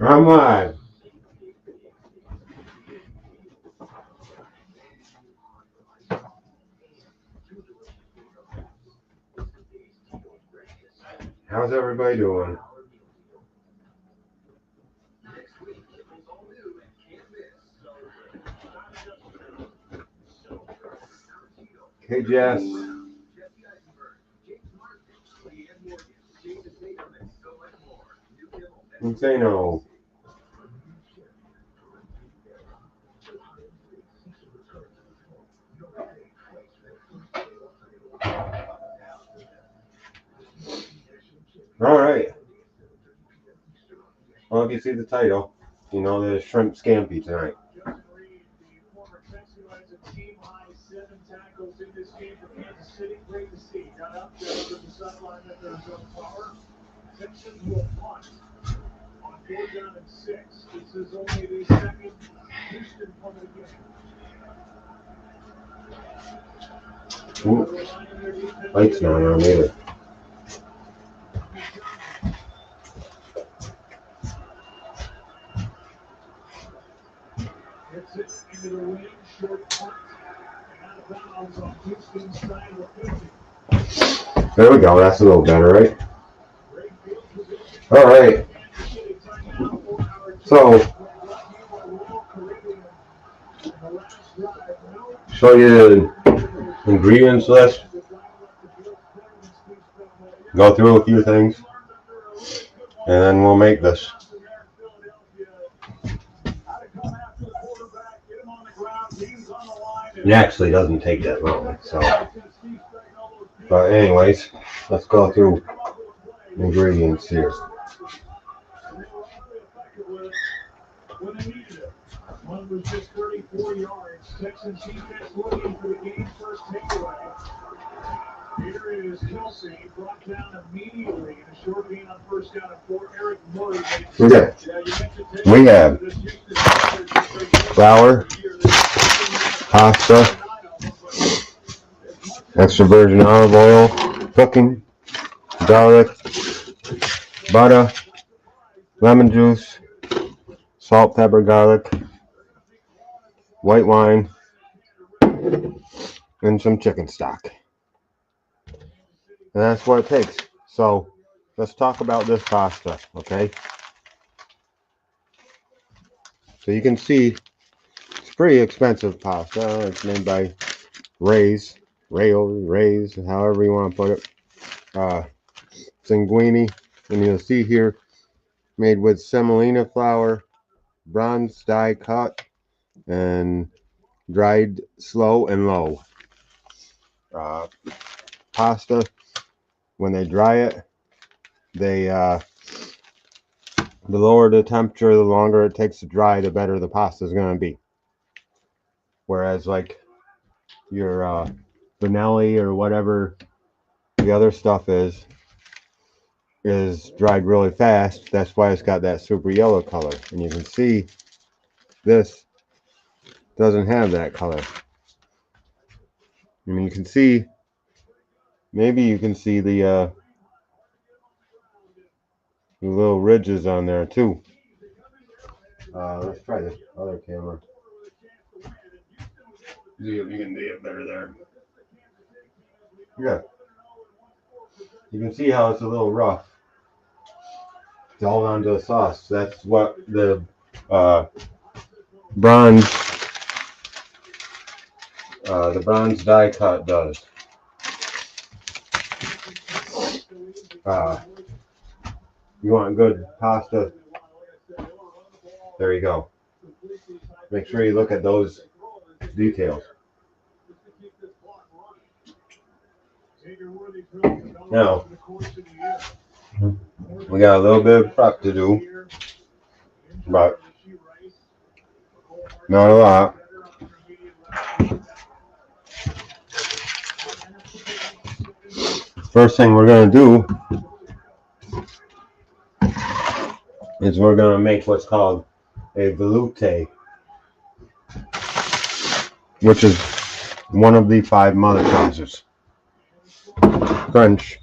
I'm live. How's everybody doing? Hey, Jess. Say no. All right. Well, if you see the title, you know there's shrimp scampi tonight. Ooh, lights not on either. There we go. That's a little better, right? All right. So, show you the ingredients list. Go through a few things, and then we'll make this. It actually doesn't take that long, so. But anyways, let's go through ingredients here. Okay. We have flour, pasta, extra virgin olive oil, cooking, garlic, butter, lemon juice, salt, pepper, garlic, white wine, and some chicken stock. And that's what it takes. So let's talk about this pasta, okay? So you can see it's pretty expensive pasta. It's made by Ray's, however you want to put it. Sanguini, and you'll see here, made with semolina flour, bronze die cut, and dried slow and low. Pasta, when they dry it, the lower the temperature, the longer it takes to dry, the better the pasta is going to be. Whereas like your vanilli or whatever the other stuff is dried really fast. That's why it's got that super yellow color. And you can see this doesn't have that color. I mean, you can see, maybe you can see the little ridges on there too. Let's try this other camera. See if you can see it better there. Yeah. You can see how it's a little rough. It's all onto the sauce. That's what the bronze die cut does. You want good pasta? There you go. Make sure you look at those details. Now, we got a little bit of prep to do, but not a lot. First thing we're going to do is we're going to make what's called a veloute, which is one of the 5 mother tongues. French.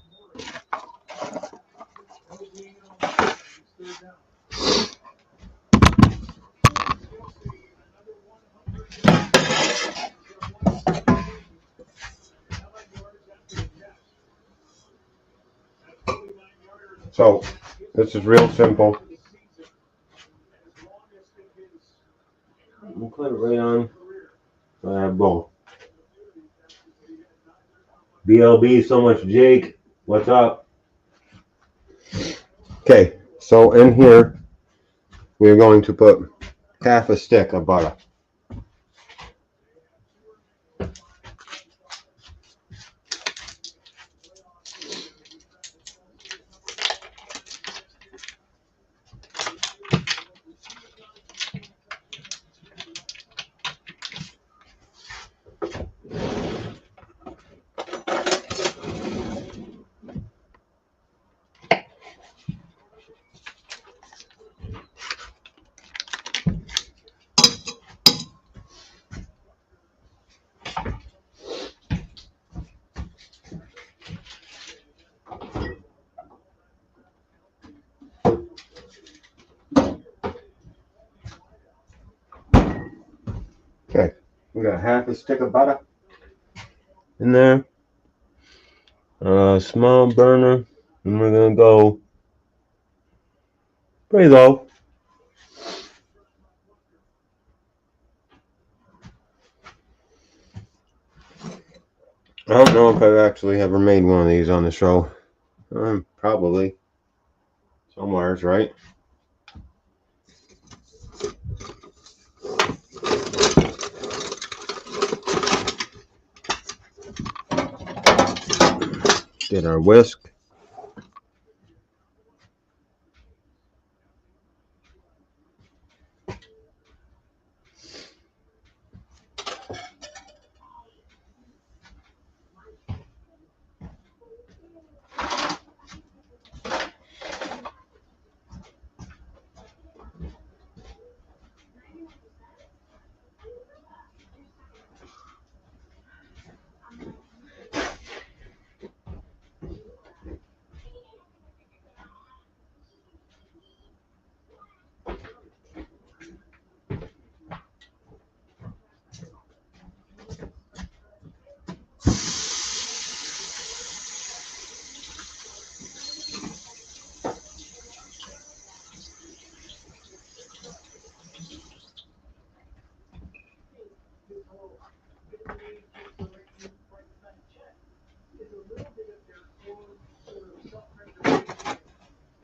So this is real simple. We'll put it right on. Boom. BLB, so much Jake. What's up? Okay, so in here we're going to put half a stick of butter. Okay, we got half a stick of butter in there. Small burner, and we're gonna go pretty low. I don't know if I've actually ever made one of these on the show. Probably somewheres, right? Get our whisk.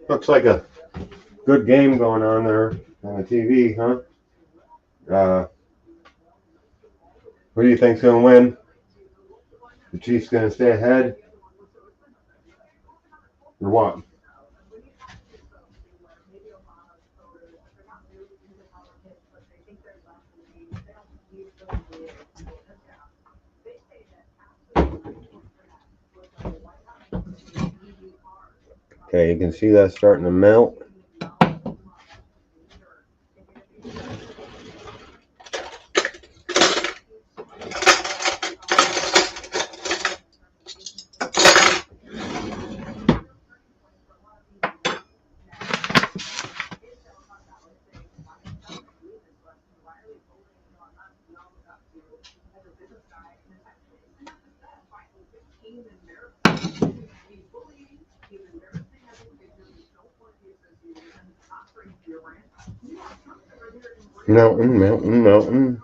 Looks like a good game going on there on the TV, huh? Who do you think's gonna win? The Chiefs gonna stay ahead, or what? Okay, you can see that starting to melt. Mountain, mountain, mountain.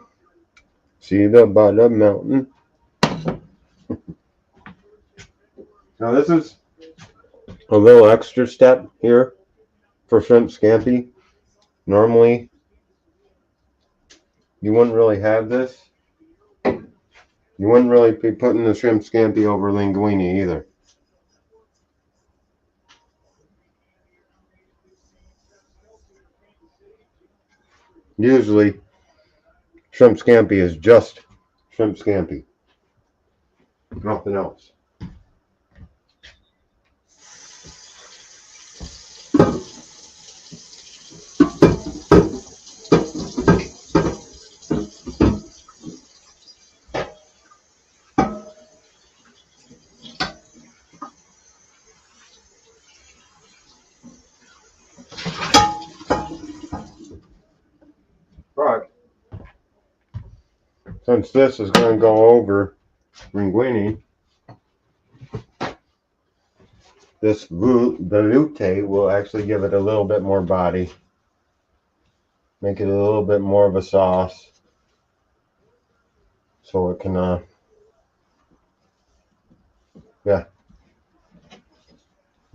See the butter mountain. Now this is a little extra step here for shrimp scampi. Normally, you wouldn't really have this. You wouldn't really be putting the shrimp scampi over linguine either. Usually, shrimp scampi is just shrimp scampi. Nothing else. But since this is going to go over linguine, This velouté will actually give it a little bit more body, make it a little bit more of a sauce, so it can, yeah,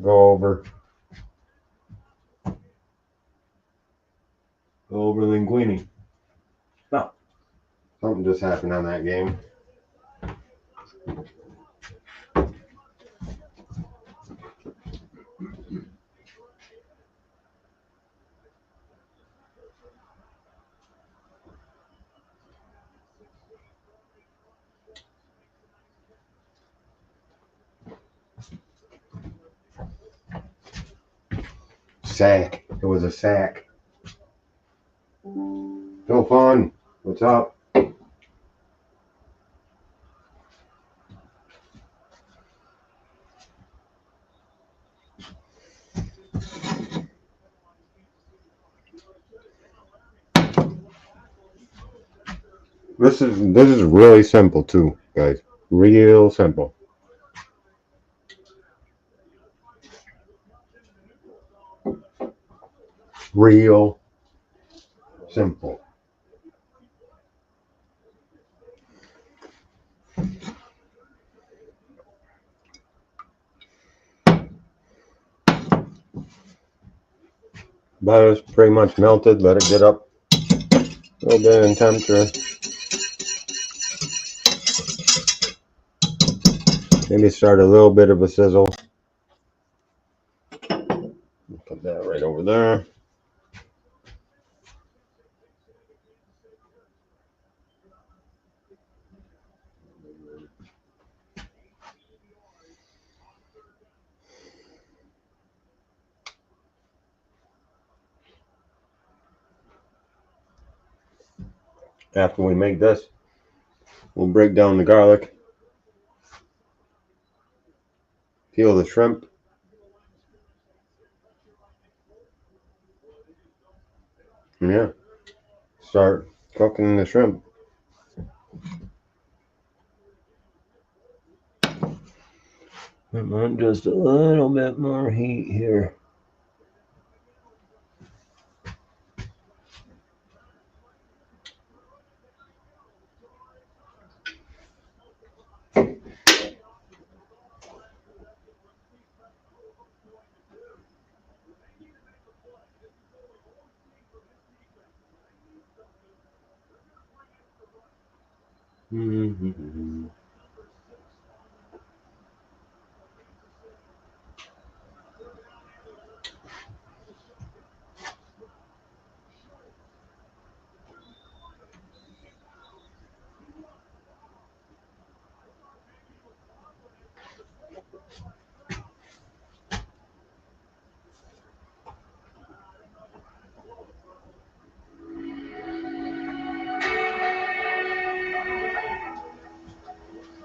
go over linguine. No, something just happened on that game. Sack. It was a sack. No fun. What's up? This is really simple too, guys. Real simple. Real simple. Butter's pretty much melted. Let it get up a little bit in temperature. Maybe start a little bit of a sizzle. Put that right over there. After we make this, we'll break down the garlic, peel the shrimp, and yeah, start cooking the shrimp. I want just a little bit more heat here. Mm-hmm.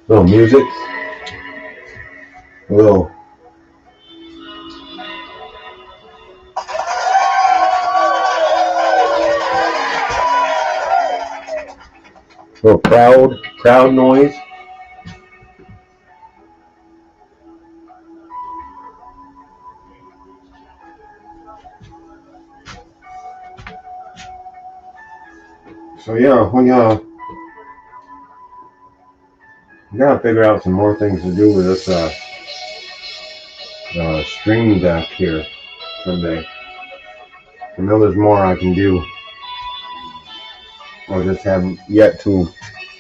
Little music, little crowd noise. So yeah, we gotta figure out some more things to do with this stream deck here someday. I know there's more I can do. I just haven't yet to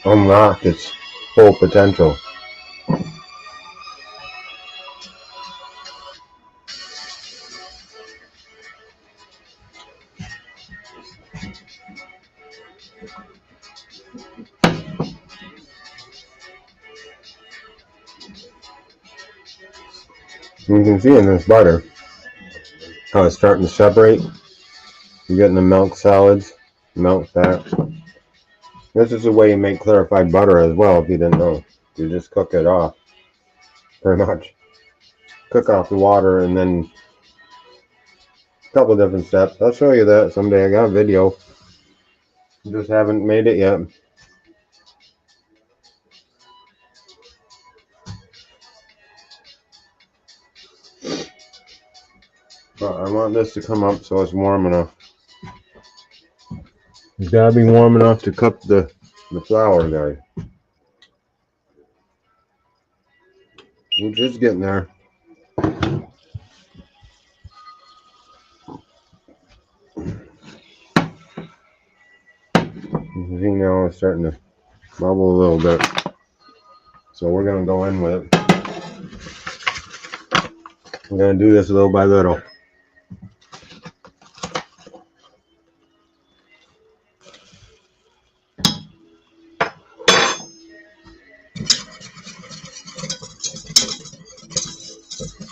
unlock its full potential. You can see in this butter how it's starting to separate. You're getting the milk solids, milk fat. This is the way you make clarified butter as well, if you didn't know. You just cook it off, pretty much. Cook off the water and then a couple different steps. I'll show you that someday. I got a video. Just haven't made it yet. But I want this to come up so it's warm enough. It's gotta be warm enough to cook the flour, guys. We're just getting there. You can see now it's starting to bubble a little bit. So we're gonna go in with it. We're gonna do this little by little.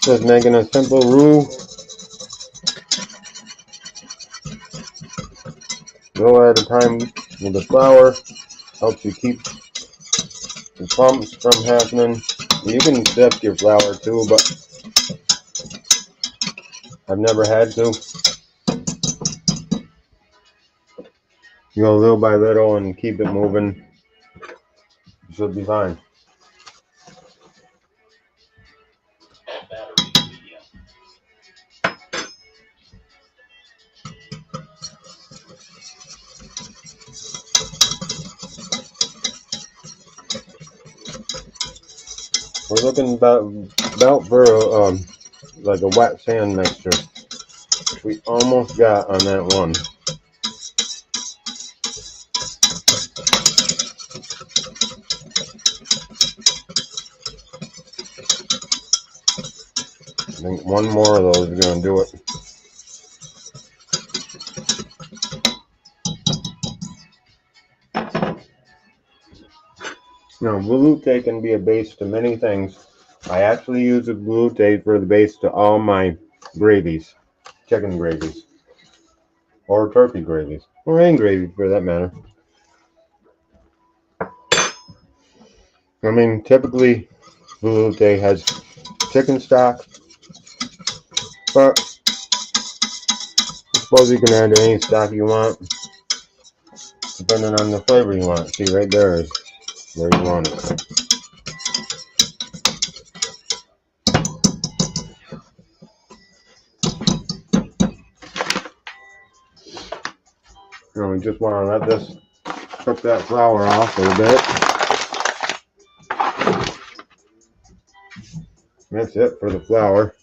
Just making a simple roux. Go at a time with the flour. Helps you keep the clumps from happening. You can sift your flour too, but I've never had to. You go little by little and keep it moving. You should be fine. We're looking about for like a wet sand mixture. We almost got on that one. I think one more of those is going to do it. Now, veloute can be a base to many things. I actually use a veloute for the base to all my gravies, chicken gravies, or turkey gravies, or any gravy for that matter. I mean, typically, veloute has chicken stock, but I suppose you can add any stock you want, depending on the flavor you want. See, right there is where you want it. Now we just want to let this cook that flour off a little bit. That's it for the flour.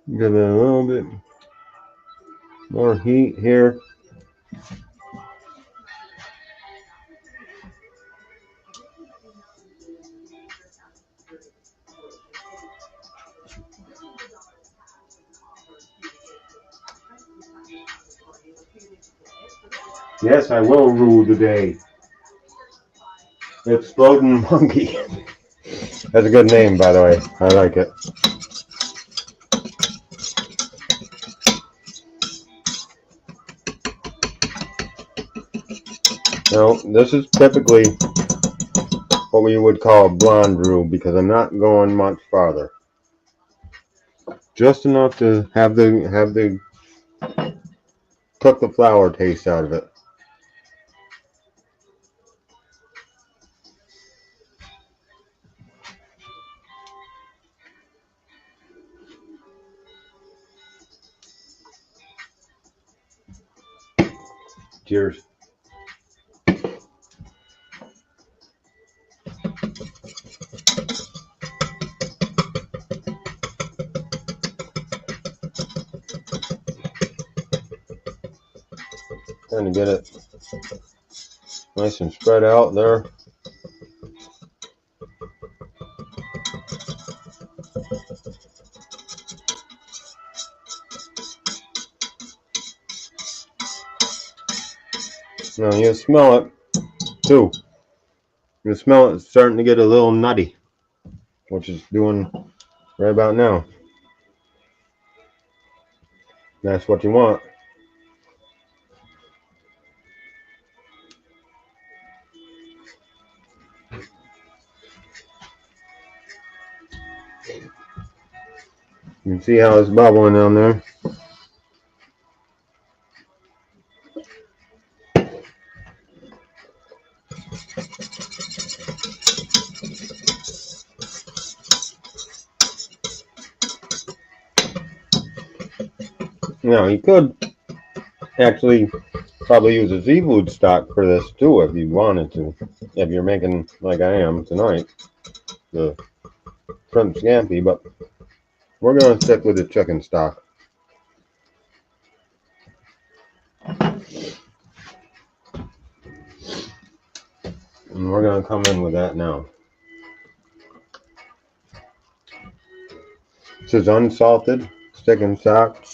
Give it a little bit more heat here. Yes, I will rule today. Exploding Monkey. That's a good name, by the way. I like it. Now, this is typically what we would call blonde roux because I'm not going much farther. Just enough to have the cook the flour taste out of it. Cheers. Trying to get it nice and spread out there. Now you smell it too. You smell it starting to get a little nutty, which is doing right about now. That's what you want. You can see how it's bubbling down there. Now, you could actually probably use a seafood stock for this too if you wanted to. If you're making, like I am tonight, the shrimp scampi, but we're going to stick with the chicken stock. And we're going to come in with that now. This is unsalted chicken stock.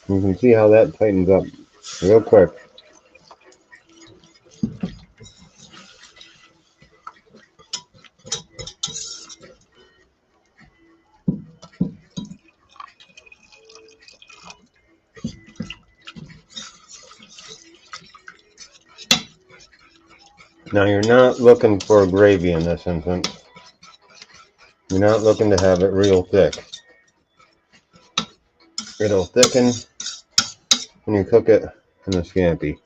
You can see how that tightens up real quick. Now you're not looking for gravy in this instance. You're not looking to have it real thick. It'll thicken when you cook it in the scampi.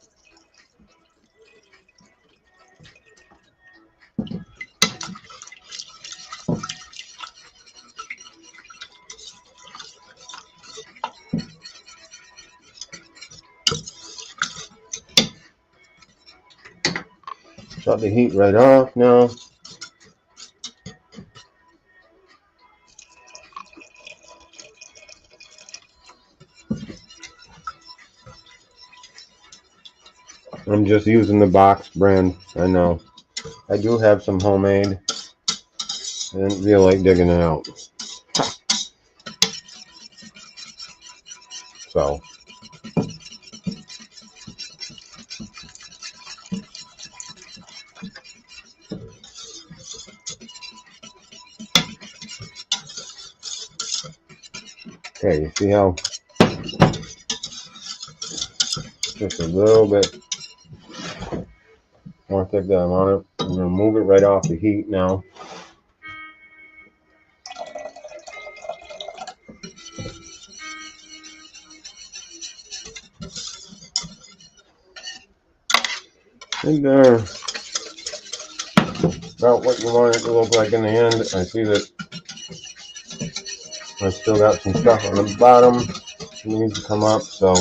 Shut the heat right off now. I'm just using the box brand. I know. I do have some homemade. I didn't feel like digging it out. So. Okay, you see how just a little bit more thick that I'm on it. I'm going to move it right off the heat now. And there. About what you want it to look like in the end. I see that I still got some stuff on the bottom that needs to come up, so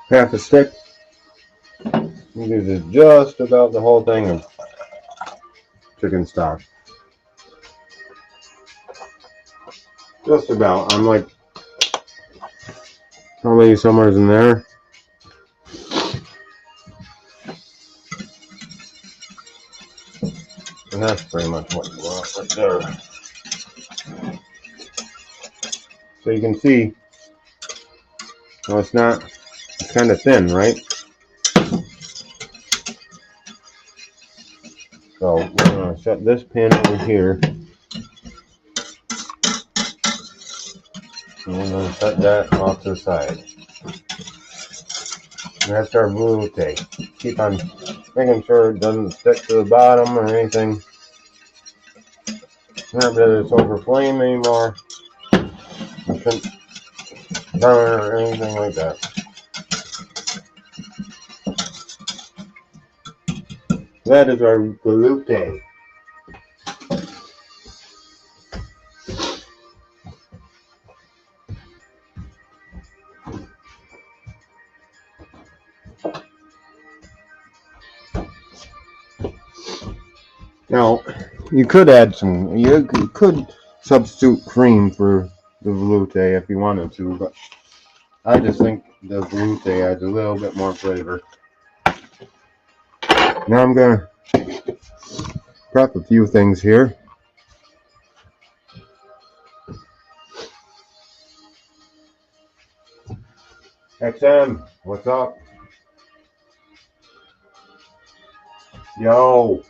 half a stick. This is just about the whole thing of chicken stock. Just about. I'm like probably somewhere in there. And that's pretty much what you want right there. So you can see, well, it's kind of thin, right? So we're going to set this pan over here. And we're going to set that off to the side. And that's our velouté. Keep on making sure it doesn't stick to the bottom or anything. Not that it's over flame anymore. It shouldn't burn or anything like that. That is our velouté. Now, you could add you could substitute cream for the velouté if you wanted to, but I just think the velouté adds a little bit more flavor. Now I'm going to prep a few things here. XM, what's up? Yo.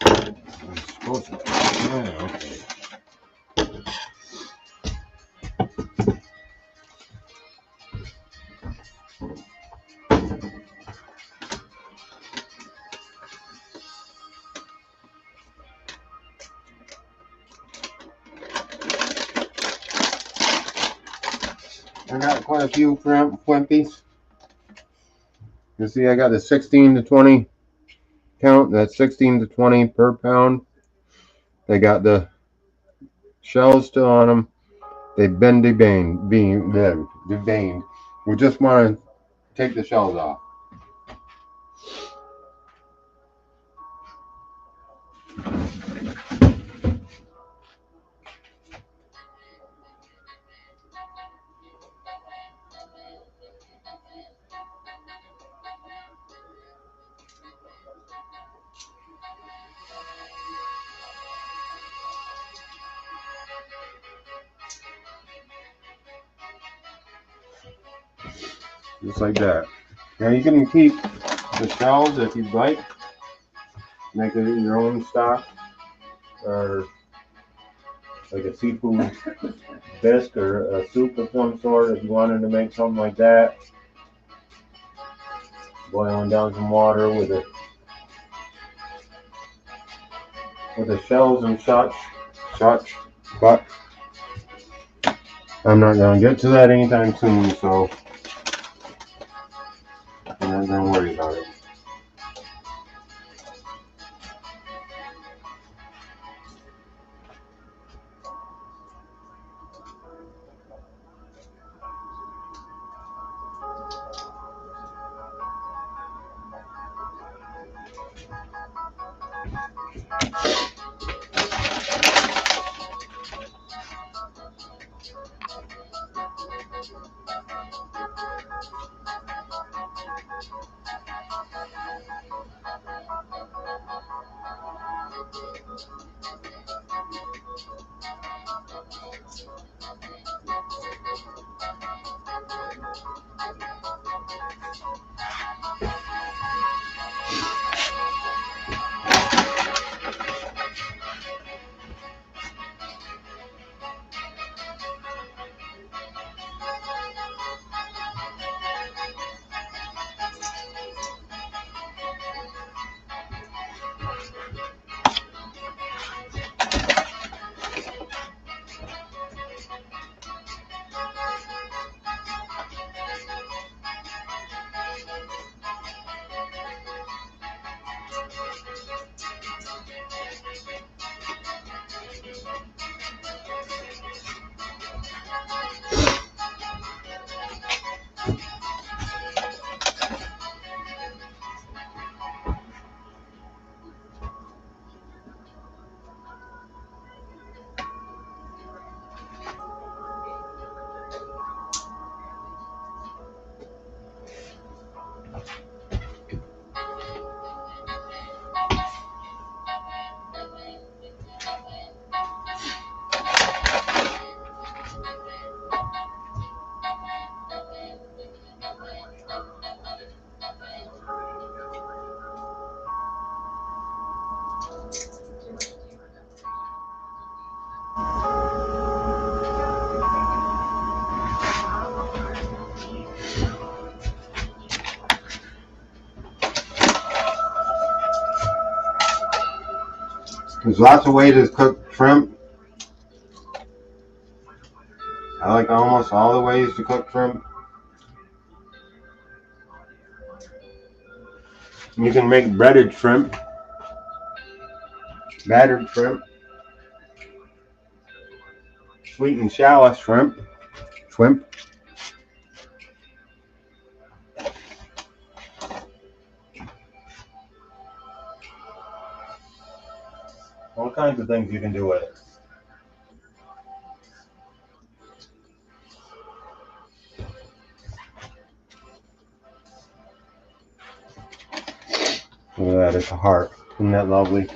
I'm supposed to. Yeah, okay. I got quite a few Flimpies. You see, I got the 16 to 20 count. That's 16 to 20 per pound. They got the shells still on them. They've been deveined. We just want to take the shells off. Just like that. Now you can keep the shells if you'd like. Make it your own stock, or like a seafood bisque or a soup of some sort if you wanted to make something like that. Boiling down some water with the shells and such. But I'm not gonna get to that anytime soon, so I'm not gonna worry about it. There's lots of ways to cook shrimp. I like almost all the ways to cook shrimp. You can make breaded shrimp, battered shrimp, sweet and shallow shrimp, all kinds of things you can do with it. Look at that, it's a heart. Isn't that lovely?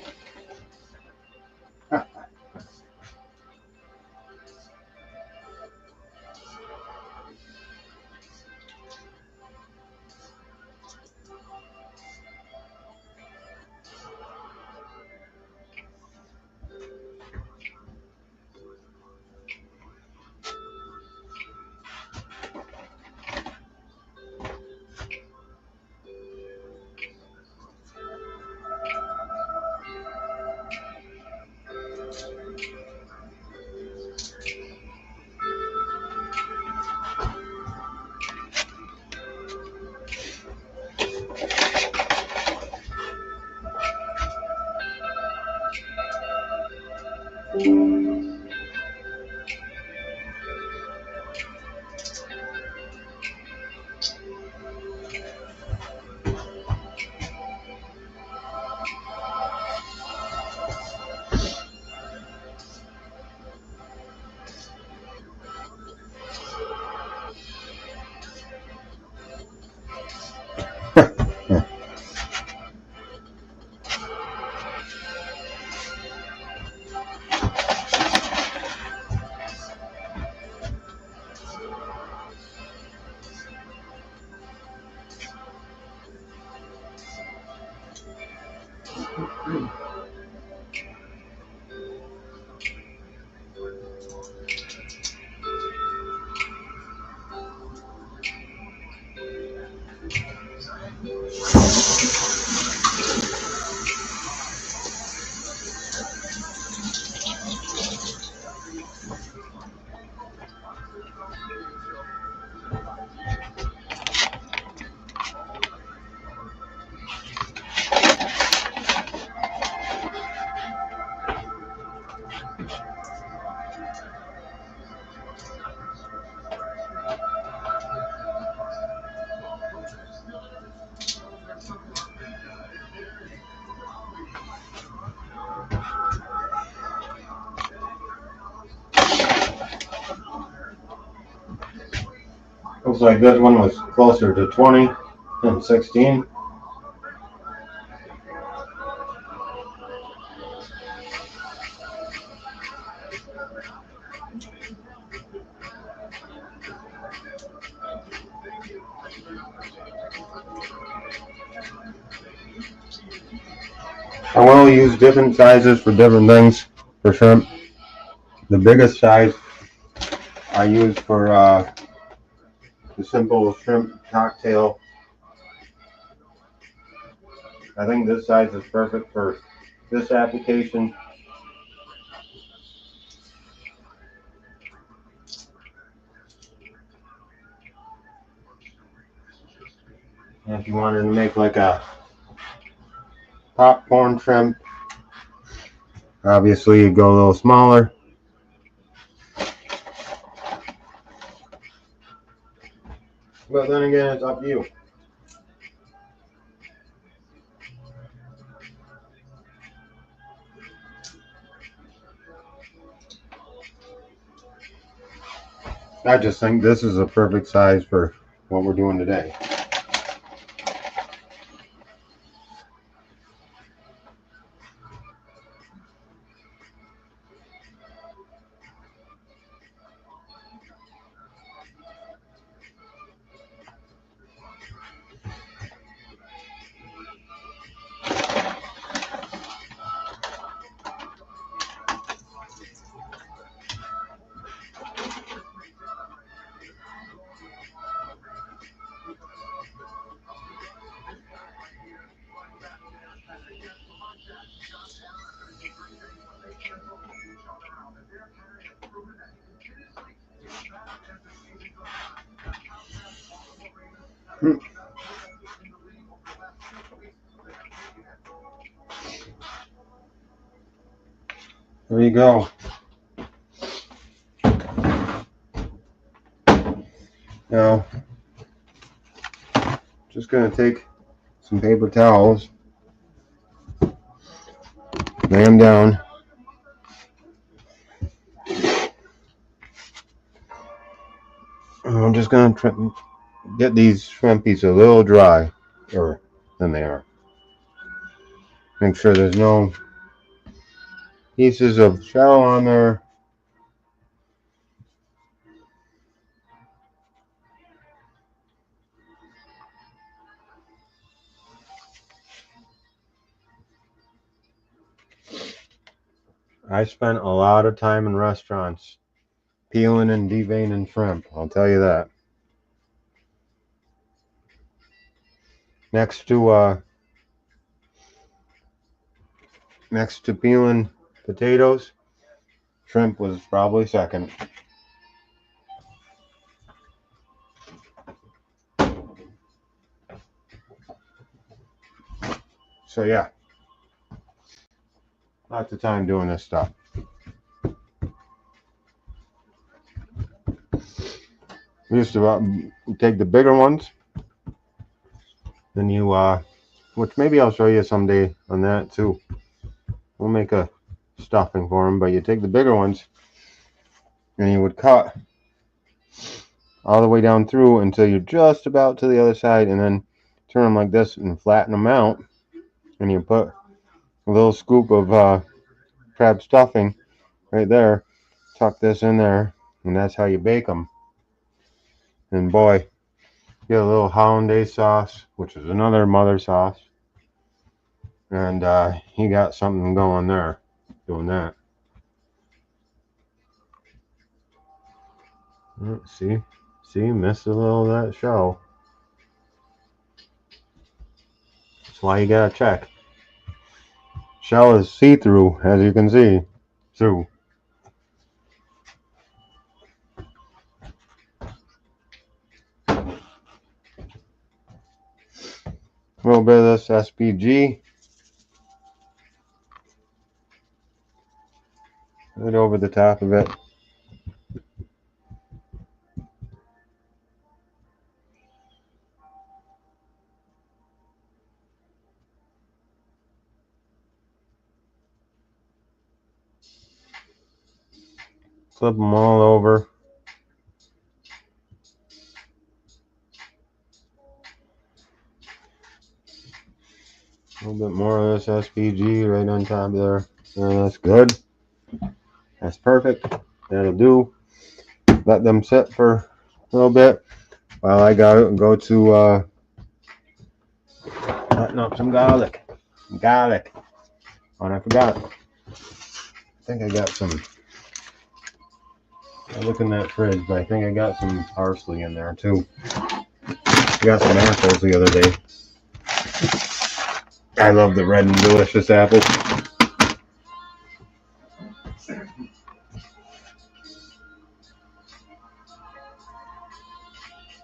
Looks like this one was closer to 20 than 16. I will use different sizes for different things for shrimp. The biggest size I use for the simple shrimp cocktail. I think this size is perfect for this application. And if you wanted to make like a popcorn shrimp, obviously you go a little smaller. But then again, it's up to you. I just think this is a perfect size for what we're doing today. There you go. Now, just going to take some paper towels, lay them down, and I'm just going to get these shrimpies a little drier than they are. Make sure there's no pieces of shell on there. I spent a lot of time in restaurants peeling and deveining shrimp, I'll tell you that. Next to peeling potatoes, shrimp was probably second. So yeah, lots of time doing this stuff. We used to take the bigger ones, then you, which maybe I'll show you someday on that too. We'll make a stuffing for them, but you take the bigger ones and you would cut all the way down through until you're just about to the other side, and then turn them like this and flatten them out, and you put a little scoop of crab stuffing right there, tuck this in there, and that's how you bake them. And boy, get a little hollandaise sauce, which is another mother sauce, and you got something going there doing that. See, missed a little of that shell. That's why you gotta check. Shell is see-through, as you can see, through. A little bit of this SPG right over the top of it. Flip them all over. A little bit more of this SPG right on top there. That's good. That's perfect. That'll do. Let them sit for a little bit while I go to cutting up some garlic. Oh, and I forgot. I think I got some. I look in that fridge, but I think I got some parsley in there too. I got some apples the other day. I love the red and delicious apples.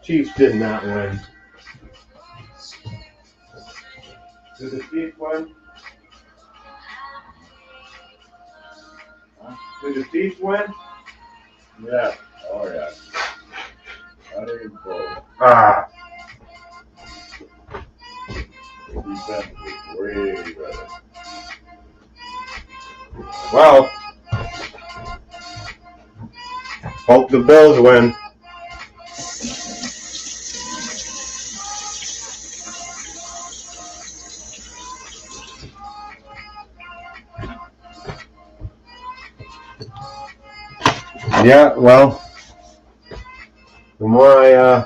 Chiefs did not win. Did the Chiefs win? Did the Chiefs win? Yeah. Oh yeah. That is cool. Ah. The defense is way better. Well, hope the Bills win. Yeah, well, the more I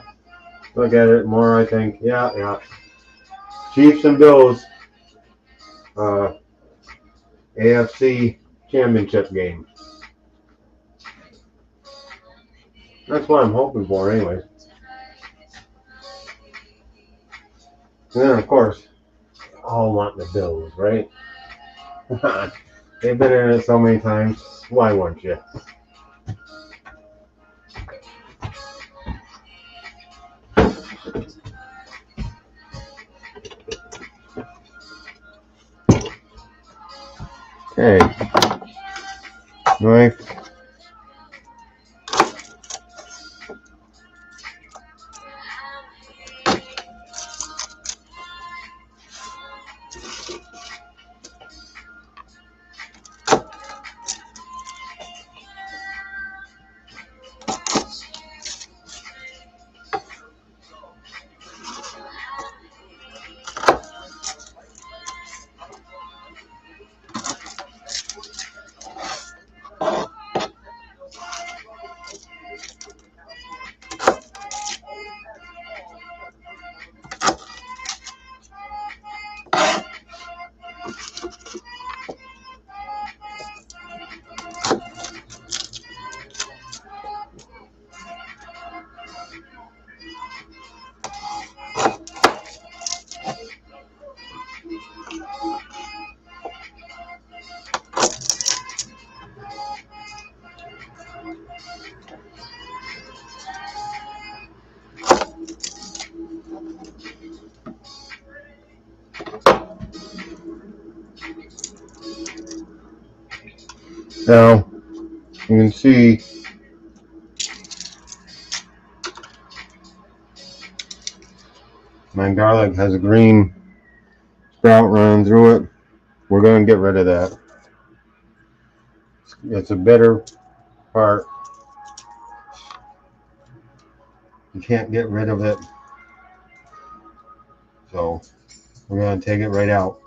look at it, the more I think, yeah. Chiefs and Bills, AFC championship game. That's what I'm hoping for, anyways. And then, of course, all want the Bills, right? They've been in it so many times. Why wouldn't you? Okay. Knife. Now, you can see my garlic has a green sprout running through it. We're going to get rid of that. It's a bitter part. You can't get rid of it. So we're going to take it right out.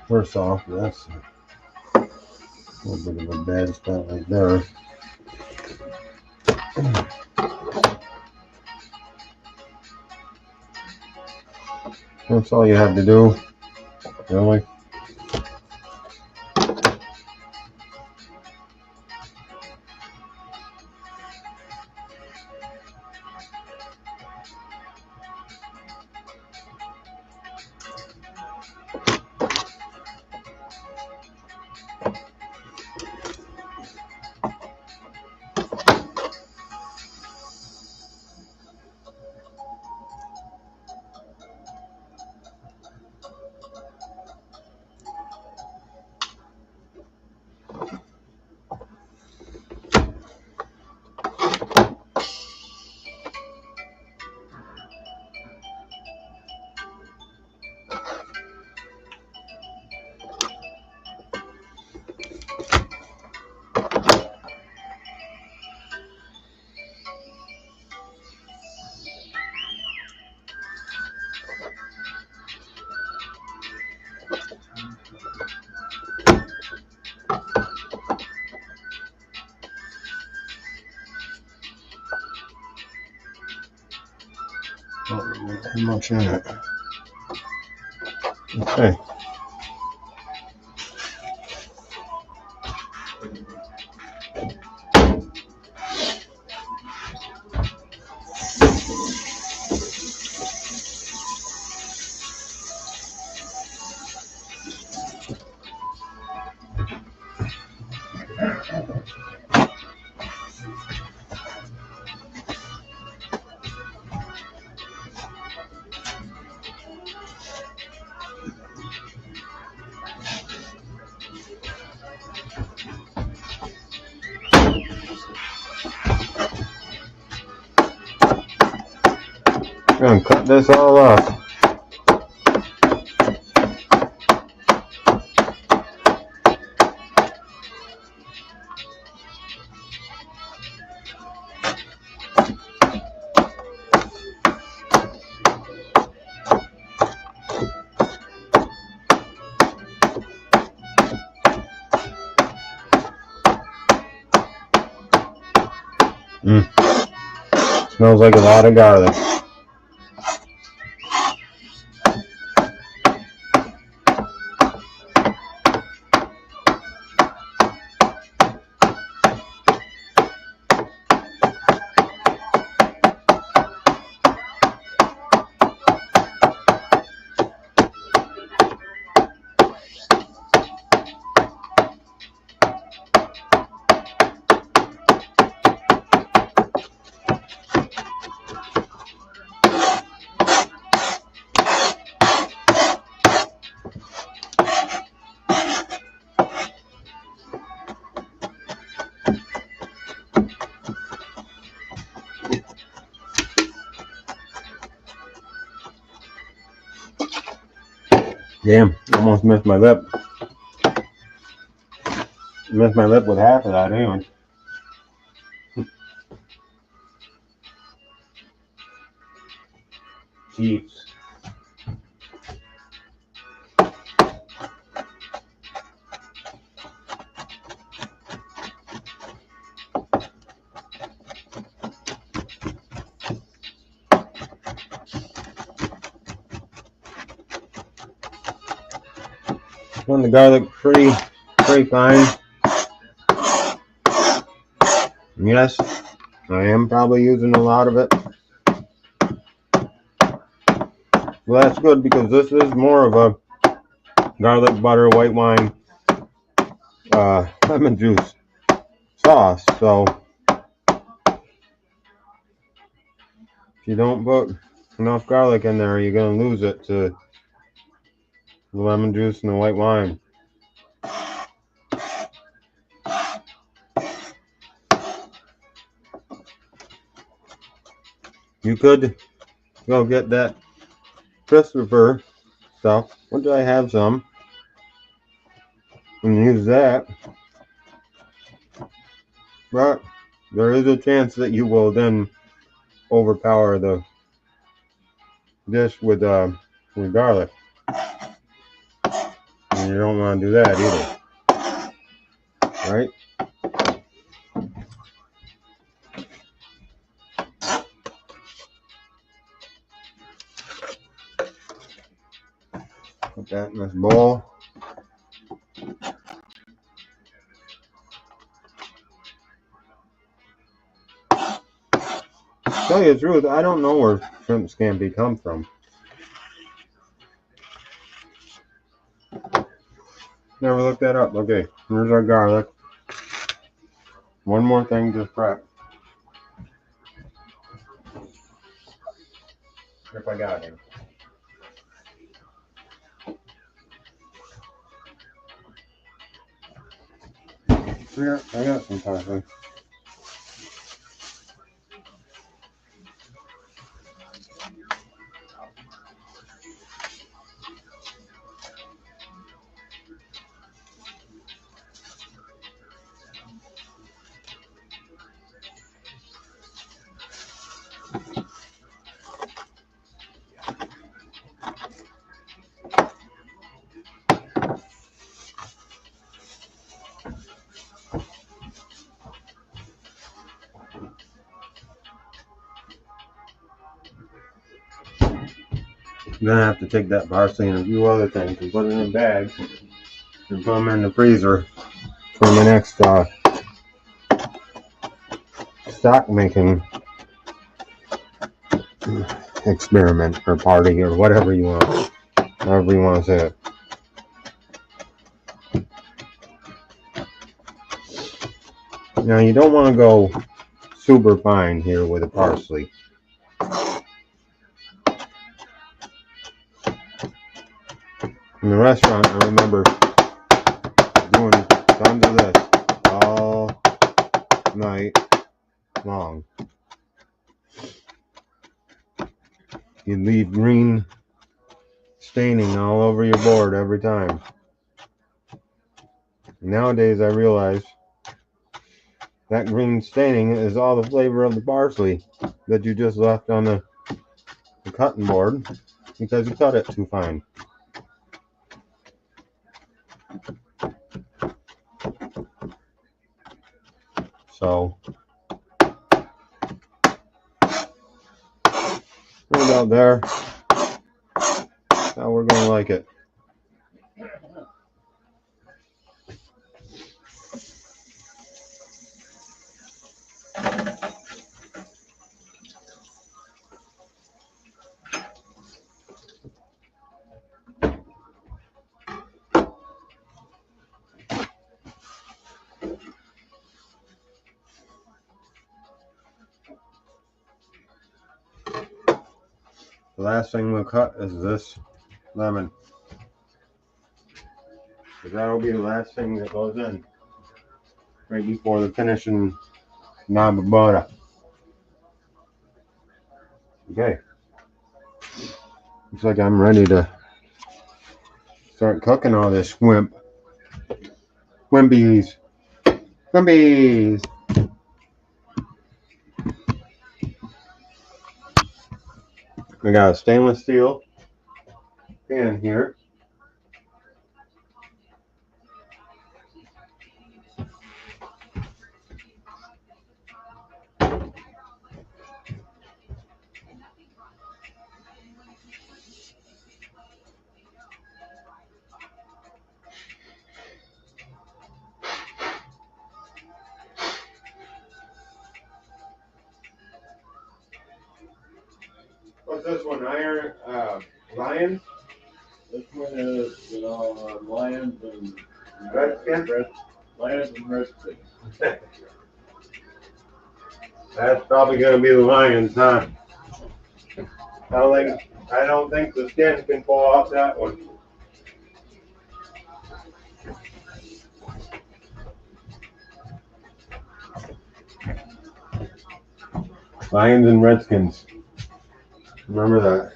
First off, that's a little bit of a bad spot right there. That's all you have to do, really. Not too much in it. Okay. I'm going to cut this all off. Smells like a lot of garlic. Damn, almost missed my lip. Missed my lip with half of that anyway. Chiefs. Want the garlic pretty fine. Yes, I am probably using a lot of it. Well, that's good because this is more of a garlic butter white wine lemon juice sauce. So if you don't put enough garlic in there, you're gonna lose it to the lemon juice and the white wine. You could go get that Christopher stuff, which I have some, and use that. But there is a chance that you will then overpower the dish with garlic. And you don't want to do that either. Right? Put that in this bowl. To tell you the truth, I don't know where shrimp scampi come from. Never looked that up. Okay, here's our garlic. One more thing to prep. If I got it. Here, I got some parsley. I'm gonna have to take that parsley and a few other things and put it in bags and put them in the freezer for the next stock making experiment or party or whatever you want, however you want to say it. Now you don't want to go super fine here with the parsley. In the restaurant, I remember doing tons of this all night long. You'd leave green staining all over your board every time. Nowadays, I realize that green staining is all the flavor of the parsley that you just left on the cutting board because you cut it too fine. So out there. How we're gonna like it. The last thing we'll cut is this lemon. Because that'll be the last thing that goes in. Right before the finishing knob of butter. Okay. Looks like I'm ready to start cooking all this Wimbies. Wimbies! We got a stainless steel pan here. What's this one? Iron Lion? This one is Lions and Redskin? Lions and Redskins. That's probably gonna be the Lions, huh? I don't think the skin can pull off that one. Lions and Redskins. Remember that.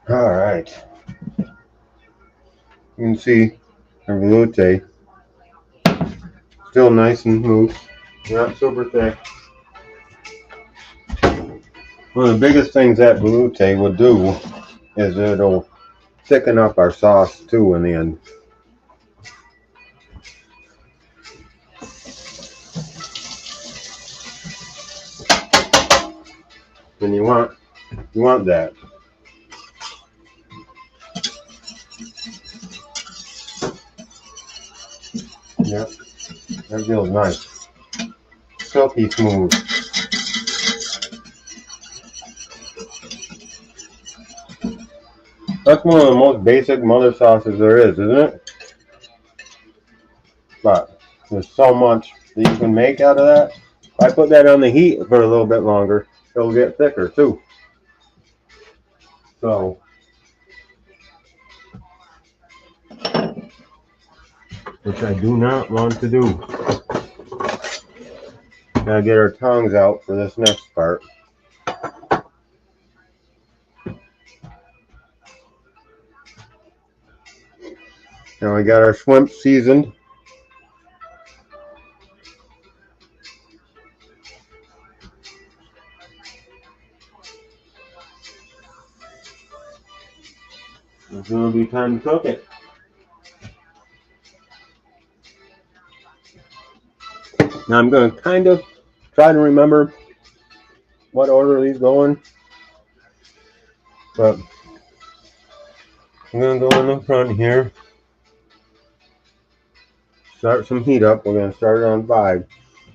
All right. You can see our veloute still nice and loose, not super thick. One of the biggest things that veloute will do is it'll thicken up our sauce too in the end. And you want that. Yep, that feels nice. Silky smooth. That's one of the most basic mother sauces there is, isn't it? But there's so much that you can make out of that. If I put that on the heat for a little bit longer, it'll get thicker too. So, which I do not want to do. Gotta get our tongs out for this next part. Now we got our shrimp seasoned. It's gonna be time to cook it. Now I'm gonna kind of try to remember what order these go in, but I'm gonna go in the front here. Start some heat up. We're gonna start it on 5.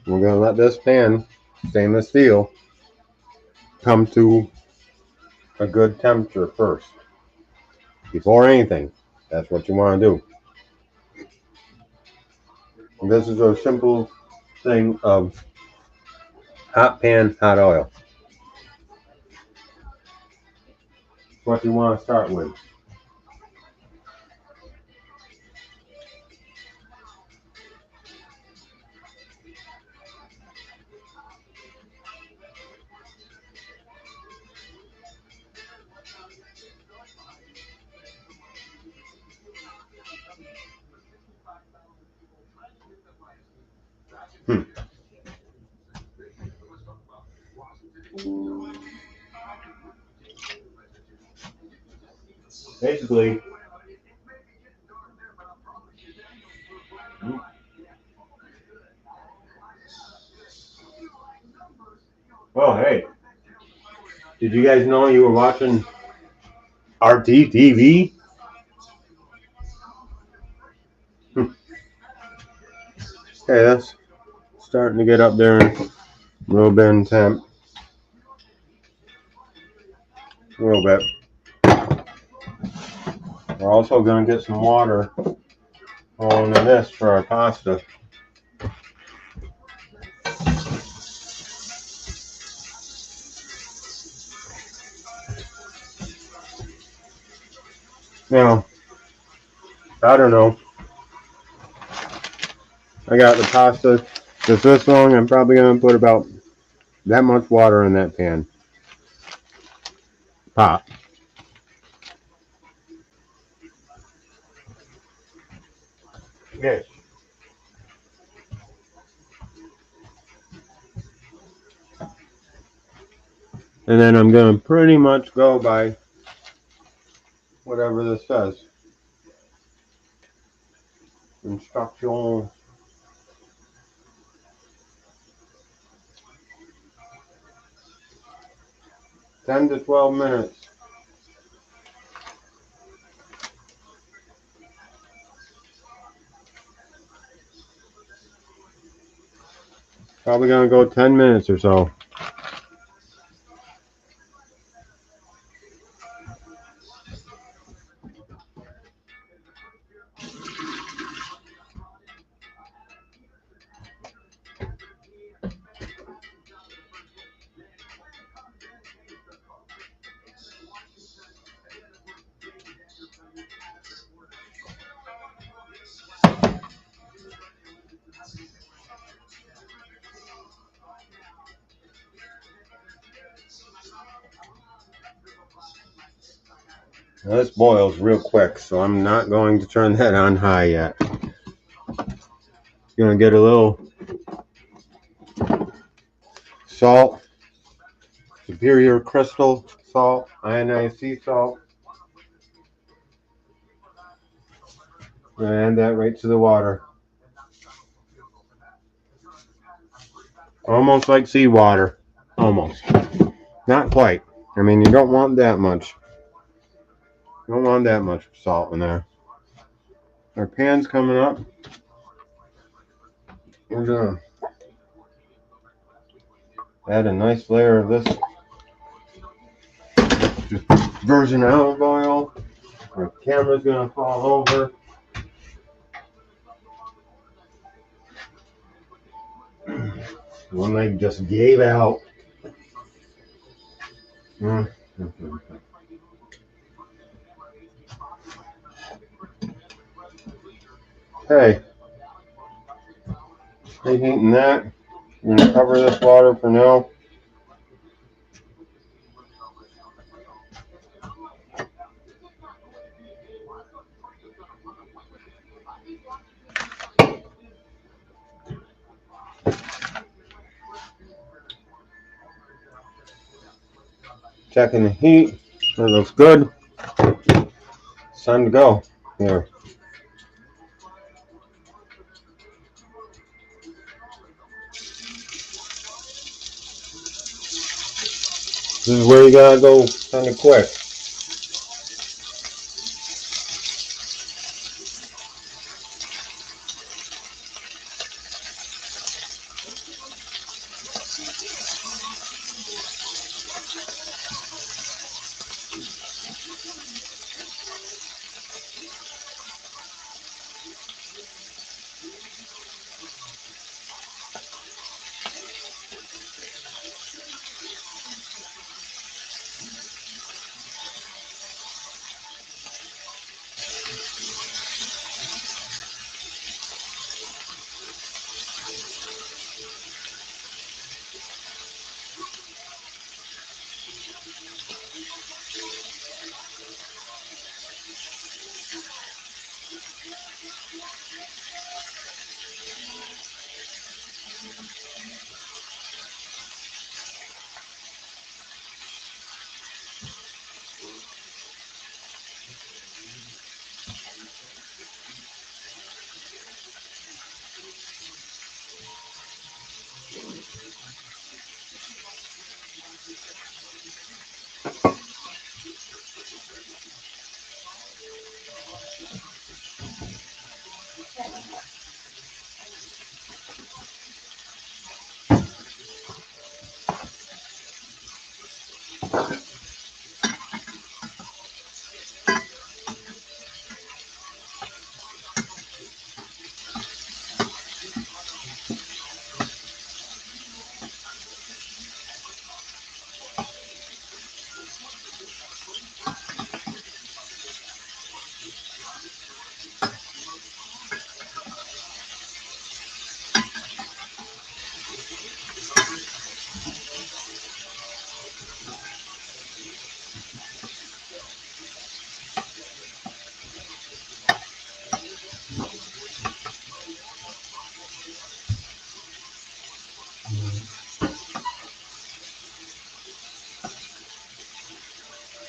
We're gonna let this pan, stainless steel, come to a good temperature first. Before anything, that's what you want to do. And this is a simple thing of hot pan, hot oil. What you want to start with. Basically, oh hey, did you guys know you were watching RTTV? Hey, that's starting to get up there a little bit in temp. A little bit. We're also going to get some water on this for our pasta. Now, I don't know. I got the pasta that's this long. I'm probably going to put about that much water in that pan. Pot. Yes. And then I'm going to pretty much go by whatever this says. Instructions. 10 to 12 minutes. Probably going to go 10 minutes or so. Now this boils real quick, so I'm not going to turn that on high yet. Going to get a little salt, superior crystal salt, ionized sea salt. And add that right to the water. Almost like seawater. Almost. Not quite. I mean, you don't want that much. You don't want that much salt in there. Our pan's coming up. We're going to add a nice layer of this virgin olive oil. Our camera's going to fall over. One leg just gave out. Okay. Stay heating that. We're going to cover this water for now. Checking the heat. That looks good. It's time to go. Here. This is where you gotta go kind of quick.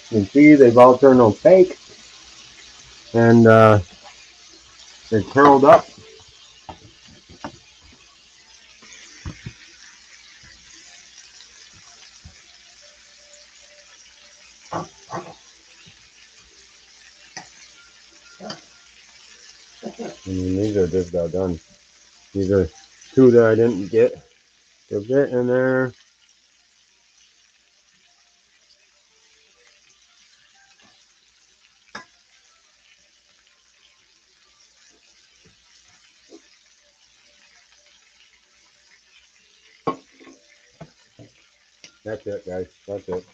You can see they've all turned opaque and they're curled up. These are just about done. These are two that I didn't get a bit in there. That's it, guys. That's it.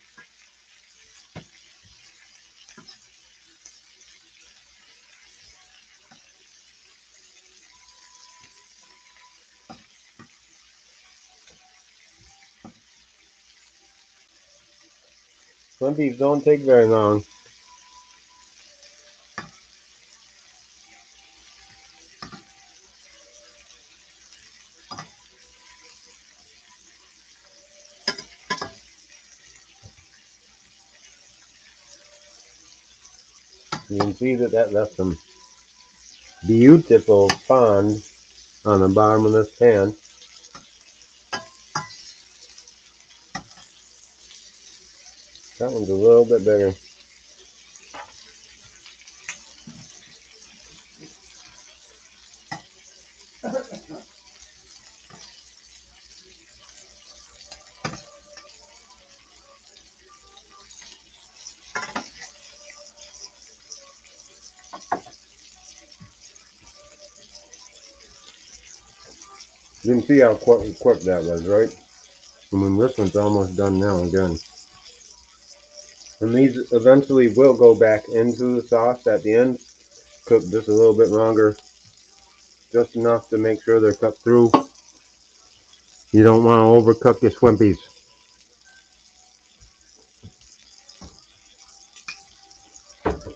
Some beef don't take very long. You can see that left some beautiful fond on the bottom of this pan. That one's a little bit bigger. You can see how quick that was, right? I mean, this one's almost done now again. And these eventually will go back into the sauce at the end. Cook just a little bit longer. Just enough to make sure they're cut through. You don't want to overcook your swimpies.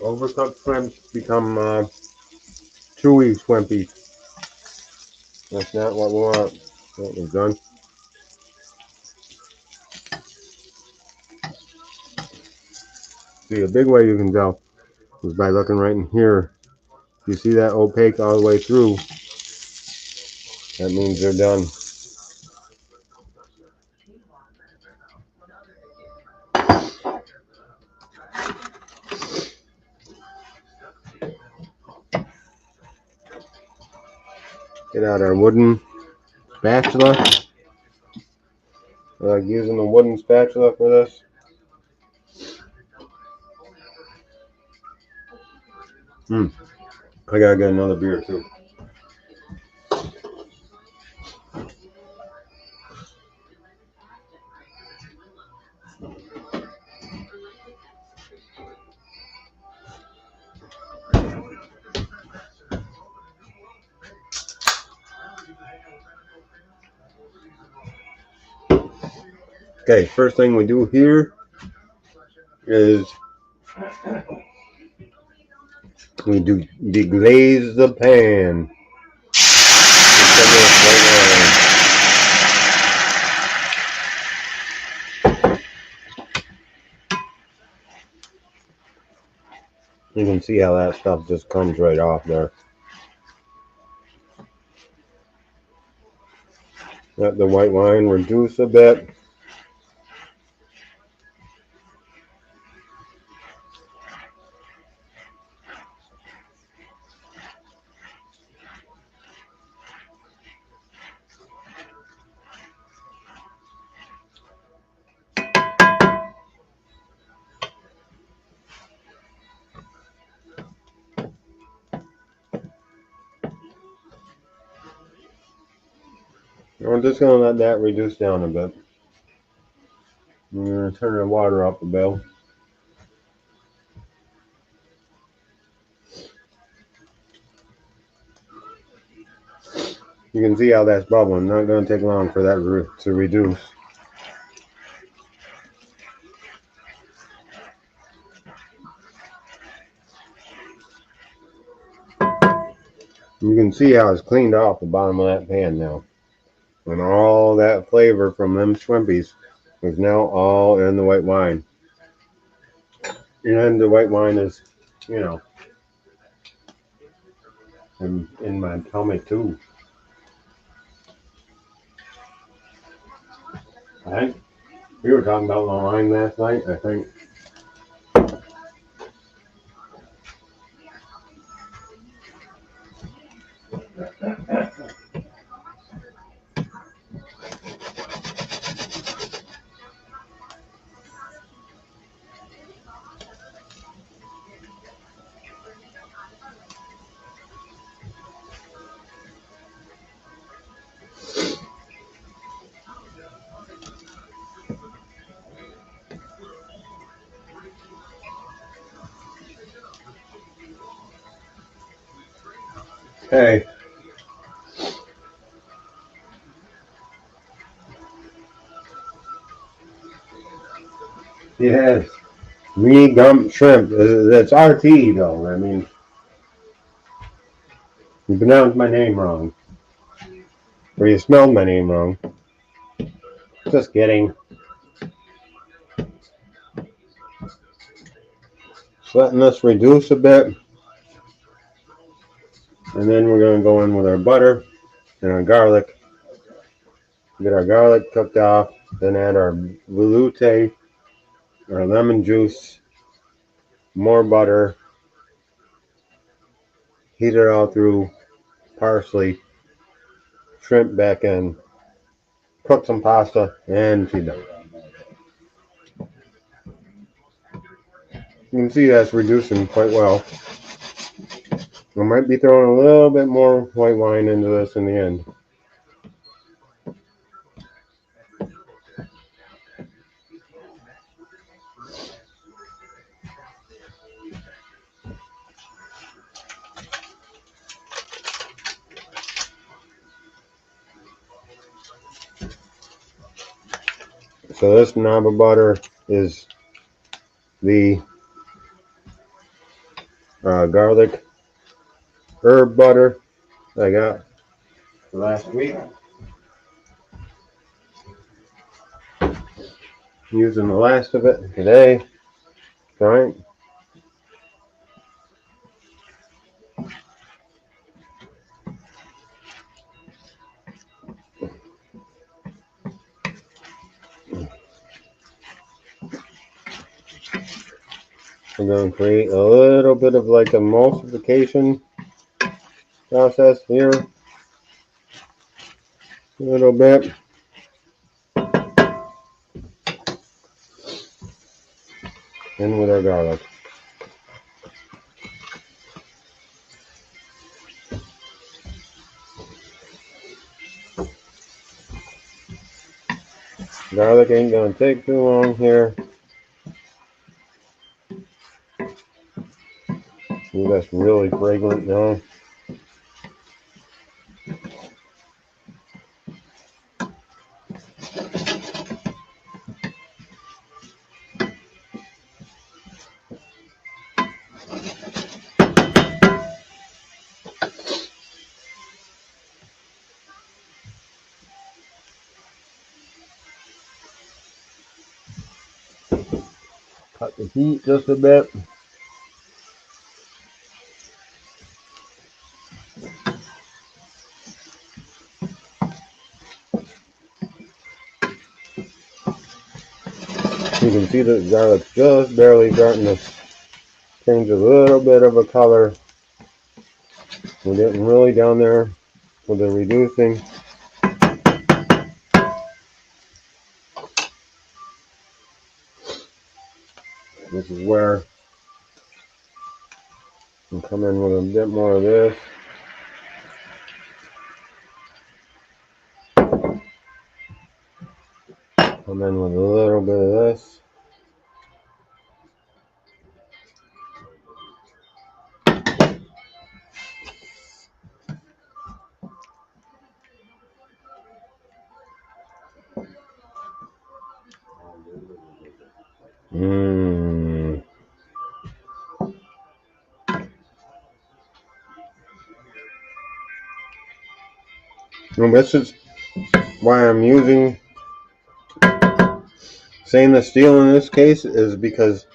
Overcooked shrimps become chewy swimpies. That's not what we want. That was done. See, a big way you can tell is by looking right in here. You see that opaque all the way through? That means they're done. Get out our wooden spatula. I like using a wooden spatula for this. I gotta get another beer too. Okay, first thing we do here is we do deglaze the pan. You can see how that stuff just comes right off there. Let the white wine reduce a bit. We're just going to let that reduce down a bit. We're going to turn the water up a bit. You can see how that's bubbling. Not going to take long for that to reduce. You can see how it's cleaned off the bottom of that pan now. And all that flavor from them Scampies is now all in the white wine. And the white wine is, you know, in my tummy too. I think we were talking about the wine last night, I think. Hey, yes, re-gump shrimp. It's RT though. I mean, you pronounced my name wrong. Or you smelled my name wrong. Just kidding. Letting this reduce a bit. And then we're going to go in with our butter and our garlic. Get our garlic cooked off. Then add our velouté, our lemon juice, more butter. Heat it all through. Parsley. Shrimp back in. Cook some pasta and she's done. You can see that's reducing quite well. I might be throwing a little bit more white wine into this in the end. So this knob of butter is the garlic herb butter I got last week. Using the last of it today. Alright. We're going to create a little bit of like emulsification process here. A little bit. In with our garlic. Garlic ain't going to take too long here. Ooh, that's really fragrant now. Cut the heat just a bit. You can see the garlic's just barely starting to change a little bit of a color. We're getting really down there with the reducing. This is where I'm coming with a bit more of this. Come in with a little bit of this. Mmm. And this is why I'm using stainless steel in this case is because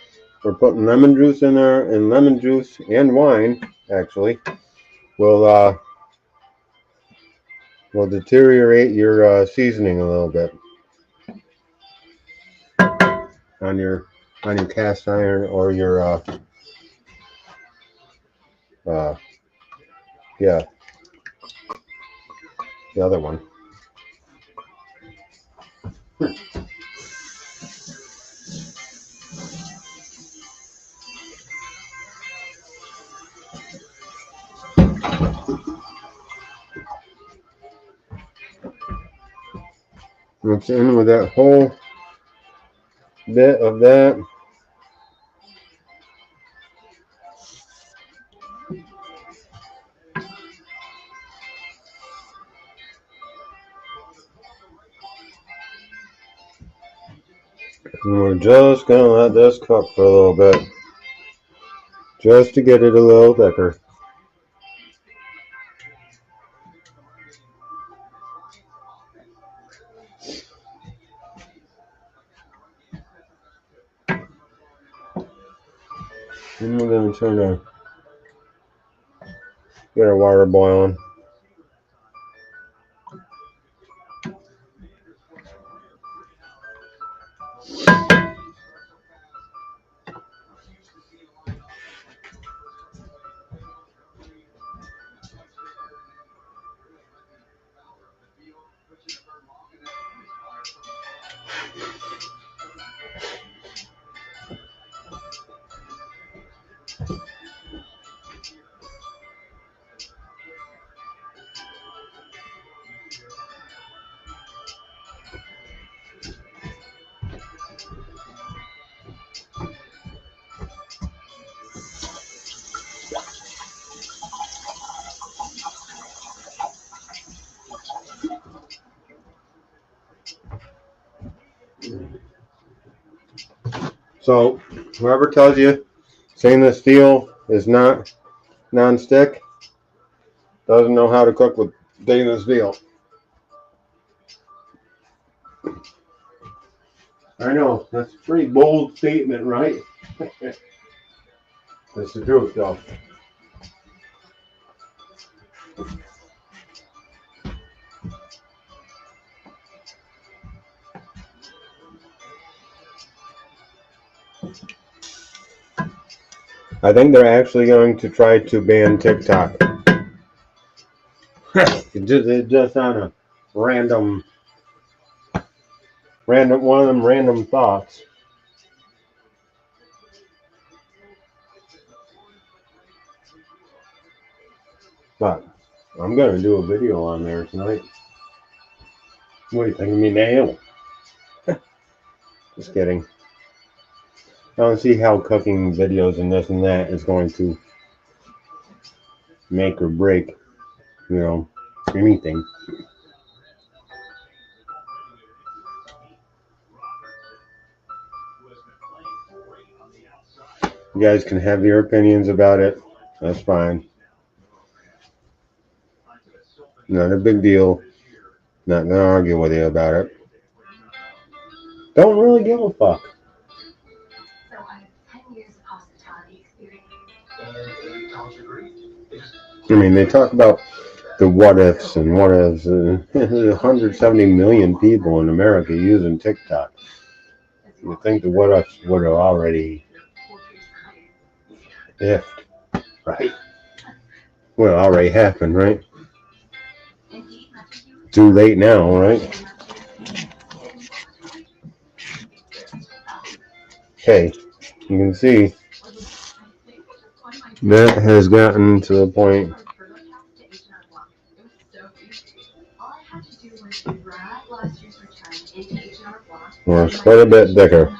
we're putting lemon juice in there, and lemon juice and wine actually will deteriorate your seasoning a little bit on your cast iron or your yeah, the other one. Mix in with that whole bit of that. And we're just gonna let this cook for a little bit, just to get it a little thicker. And we're gonna turn our get our water boiling. So whoever tells you stainless steel is not non-stick doesn't know how to cook with stainless steel. I know, that's a pretty bold statement, right? That's the truth, though. I think they're actually going to try to ban TikTok. It's just on a random one of them random thoughts. But I'm gonna do a video on there tonight. What do you think of me now? Just kidding. I don't see how cooking videos and this and that is going to make or break, anything. You guys can have your opinions about it. That's fine. Not a big deal. Not gonna argue with you about it. Don't really give a fuck. I mean, they talk about the what ifs and what ifs. 170 million people in America using TikTok. You think the what ifs would have already ifed, right? Well, it already happened, right? Too late now, right? Okay, you can see that has gotten to the point where it's quite a bit thicker.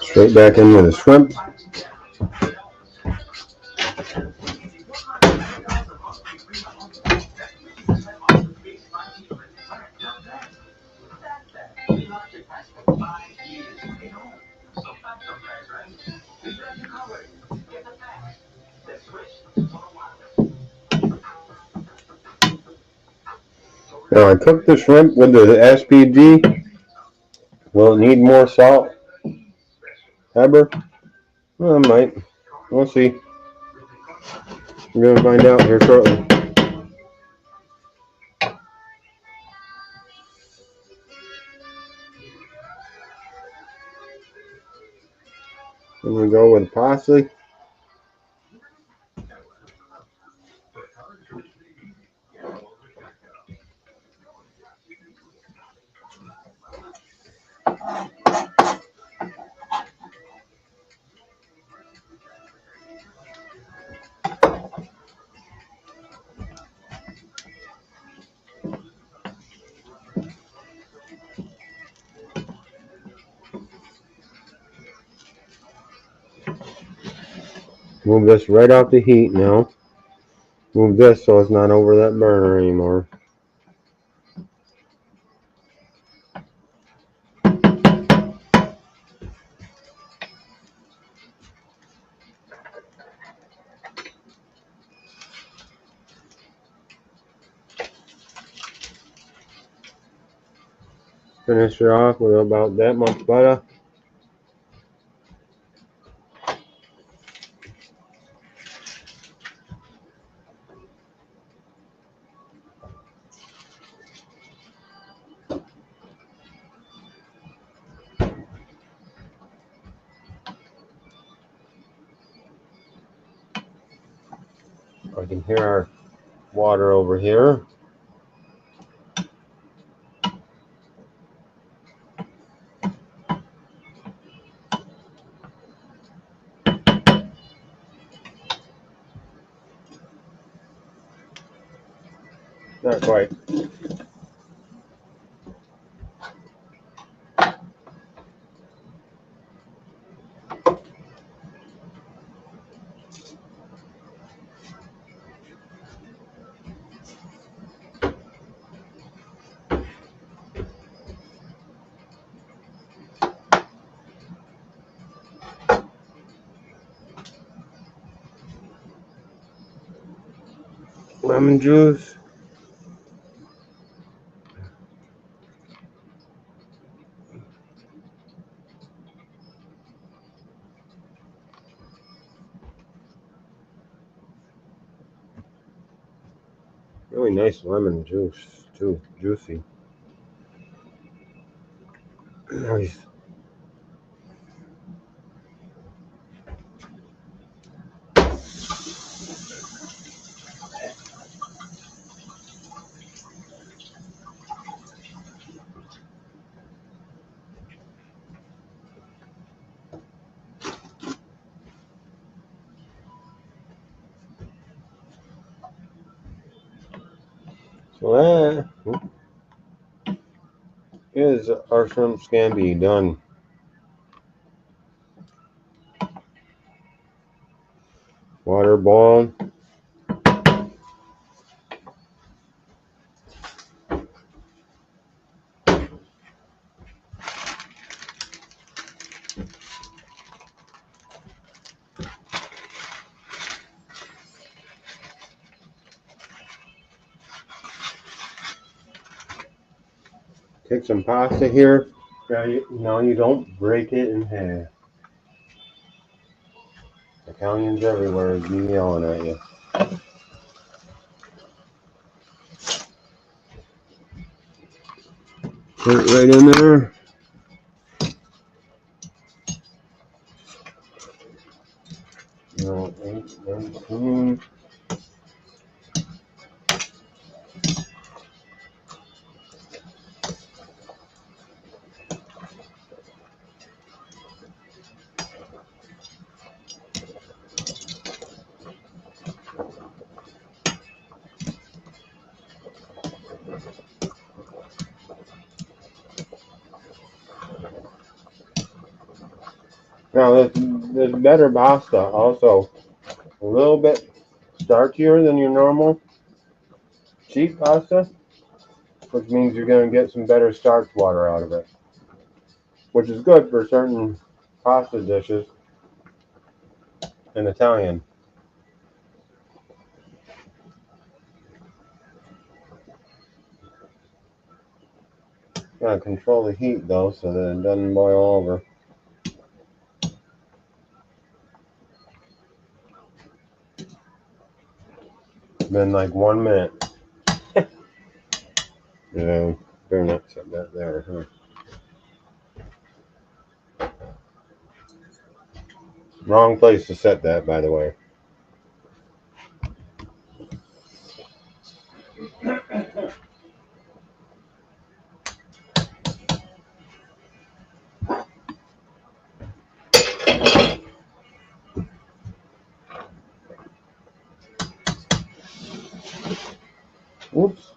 Straight back in with the shrimp. Now I cooked the shrimp with the SPD. Will it need more salt, pepper? Well, it might. We'll see. We're gonna find out here shortly. I'm gonna go with parsley. Move this right off the heat now. Move this so it's not over that burner anymore. Finish it off with about that much butter. I can hear our water over here. Not quite. Lemon juice. Really nice lemon juice too, juicy. Nice. So that is our shrimp scampi done. Water boiled. Take some pasta here. Now you don't break it in half. Italians everywhere be yelling at you. Put it right in there. No, 8, 19. Now this better pasta also a little bit starchier than your normal cheap pasta, which means you're going to get some better starch water out of it, which is good for certain pasta dishes in Italian. Gotta control the heat though so that it doesn't boil over. Been like 1 minute. Yeah, better not set that there, huh? Wrong place to set that, by the way. Oops.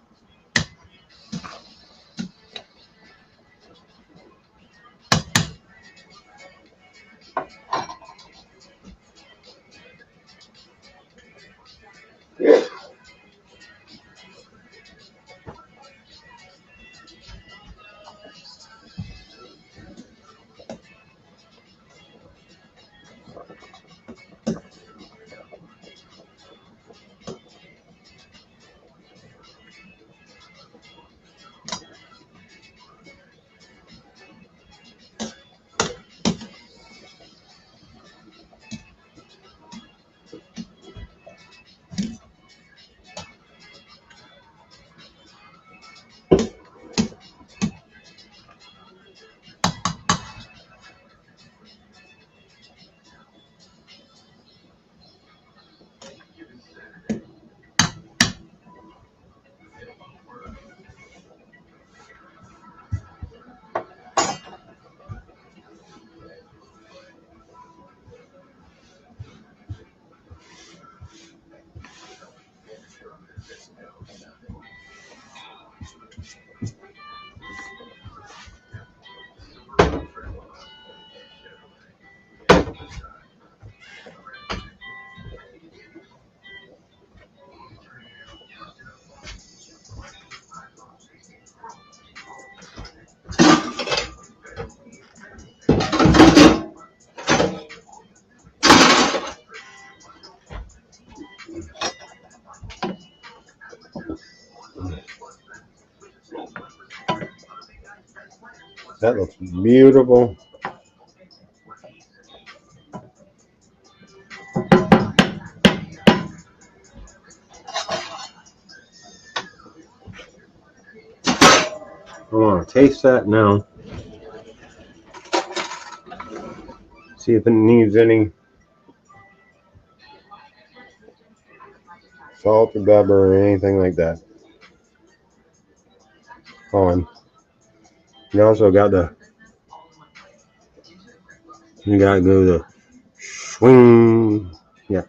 That looks beautiful. I want to taste that now. See if it needs any salt or pepper or anything like that. Oh, and you also got you gotta go the swing. Yeah.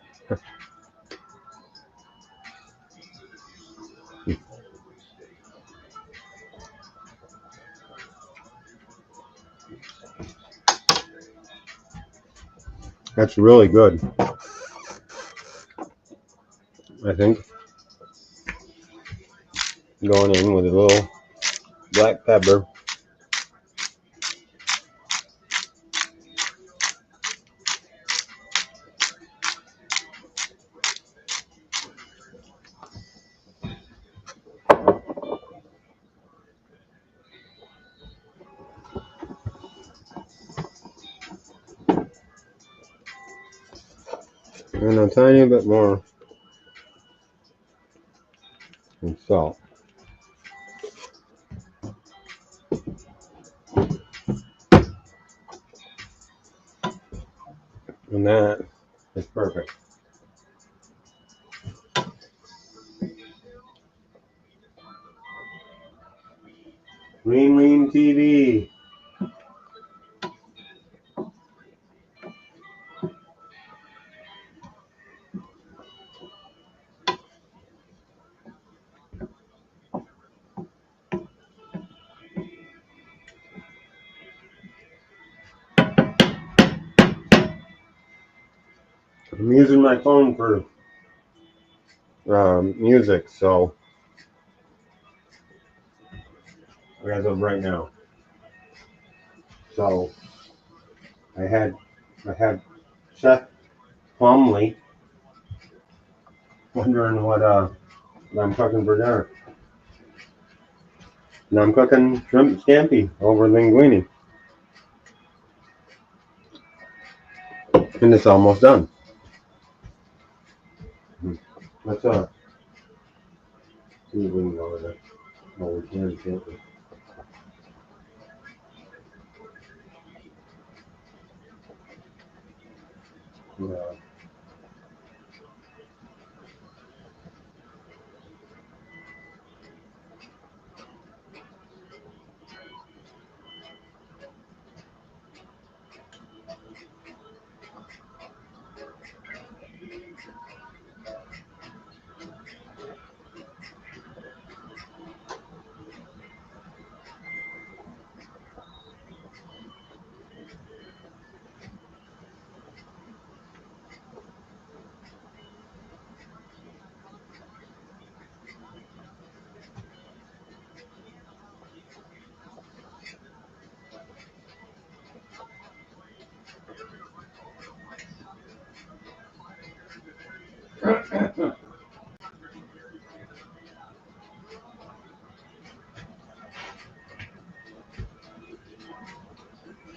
That's really good. I think going in with a little black pepper. And a tiny bit more salt. And that is perfect. Lean TV. I'm using my phone for music, so as of right now. So I had Chef Plumley wondering what I'm cooking for dinner. Now I'm cooking shrimp scampi over linguine. And it's almost done. Let's see if we can go there. Oh, we can, can't we? Yeah.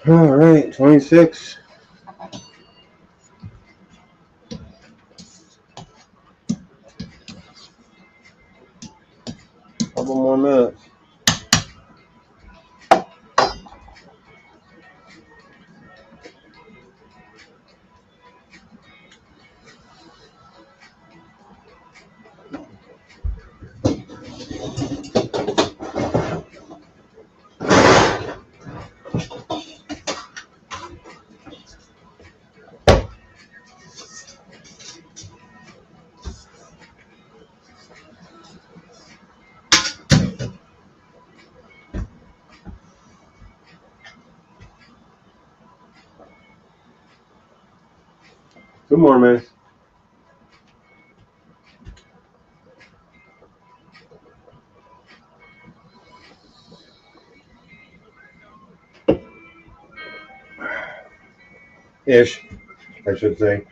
All right, 26. Couple more minutes. Two more minutes. Ish, I should say.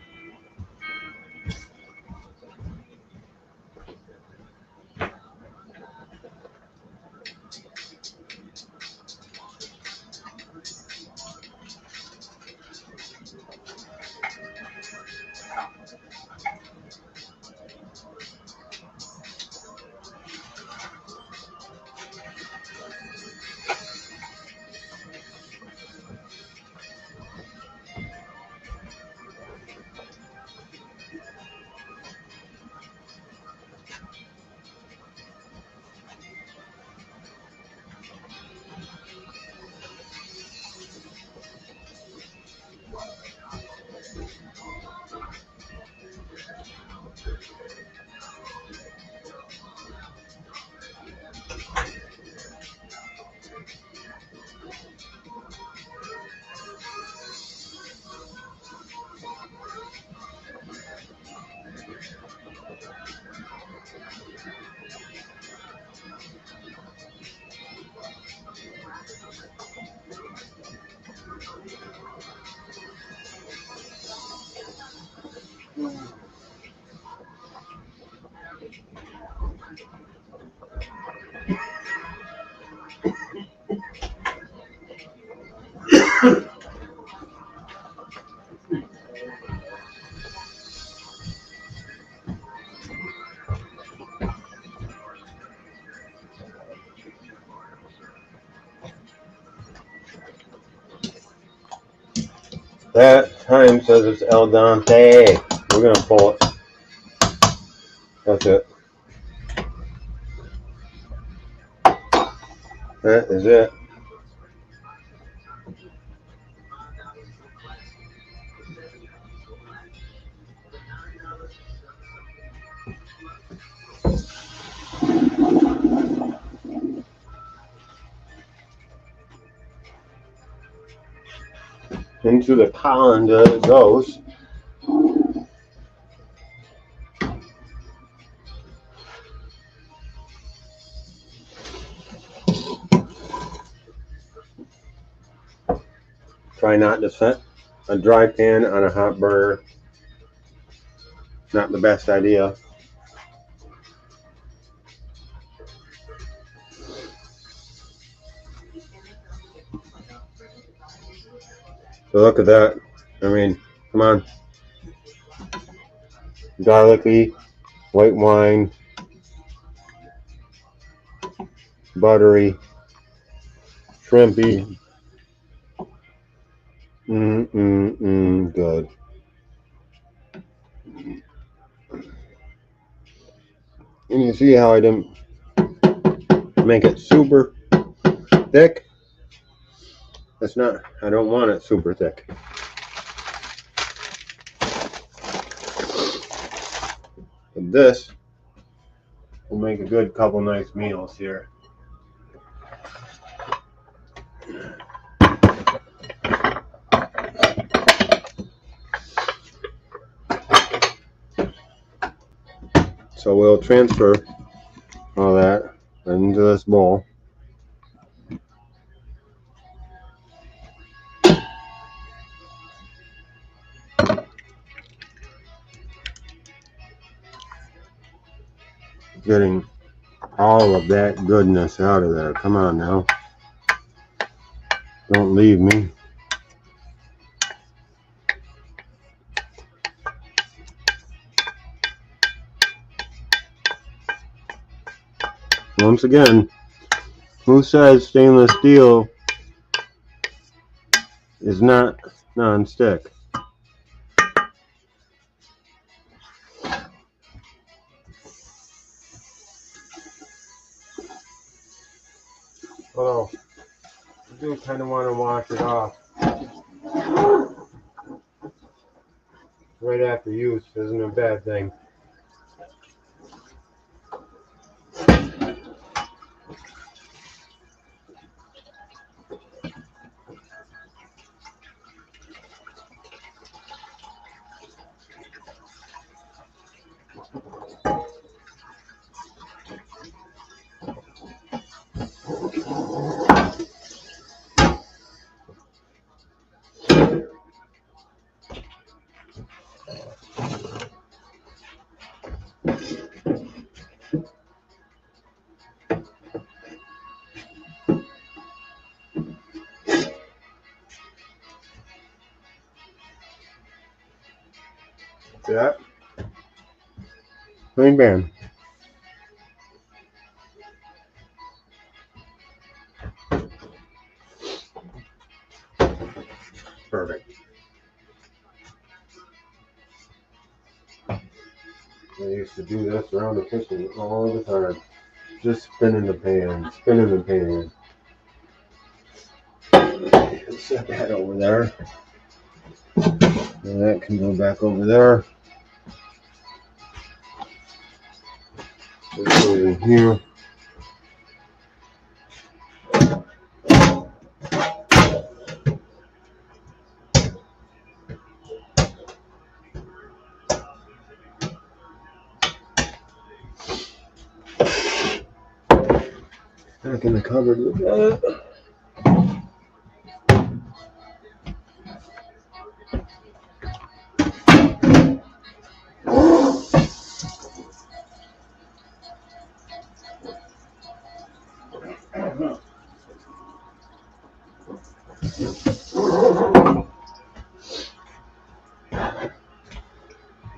That time says it's El Dante. We're gonna pull it. That's it. That is it. Into the colander it goes. Try not to set a dry pan on a hot burner. Not the best idea. So look at that. I mean, come on. Garlicky, white wine, buttery, shrimpy. Good. And you see how I didn't make it super thick? It's not, I don't want it super thick. But this will make a good couple nice meals here. So we'll transfer all that into this bowl. Getting all of that goodness out of there. Come on now. Don't leave me. Once again, who says stainless steel is not non-stick? Oh, I do kind of want to wash it off right after use. Isn't a bad thing. See that? Clean pan. Perfect. I used to do this around the kitchen all the time. Just spinning the pan, spinning the pan. Set that over there. And that can go back over there. This goes in here. Back in the cupboard with that.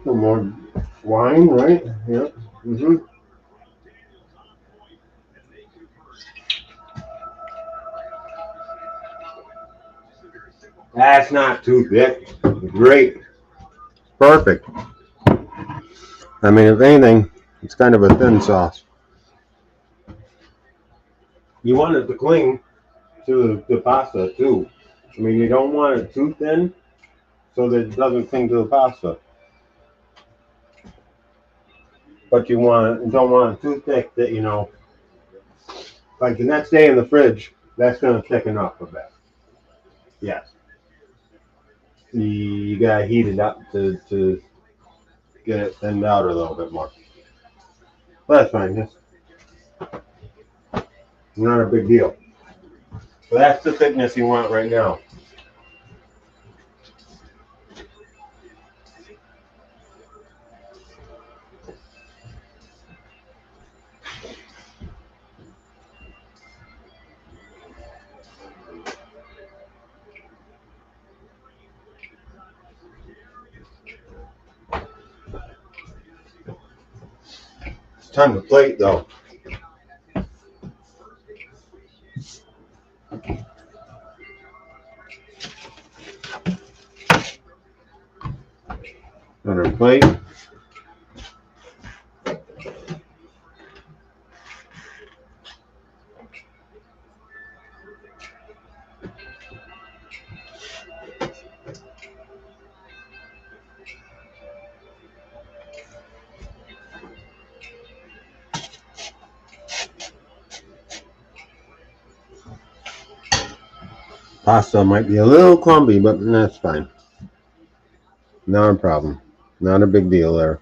Some more wine, right? Yep. That's not too thick. Great. Perfect. I mean, if anything, it's kind of a thin sauce. You want it to cling to the pasta too. I mean, you don't want it too thin so that it doesn't cling to the pasta. But you don't want it too thick that, like the next day in the fridge, that's going to thicken up a bit. Yes. You got to heat it up to get it thinned out a little bit more. But that's fine. That's not a big deal. So that's the thickness you want right now. Time to plate though. Another plate. Pasta might be a little clumpy, but that's fine. Not a problem. Not a big deal there.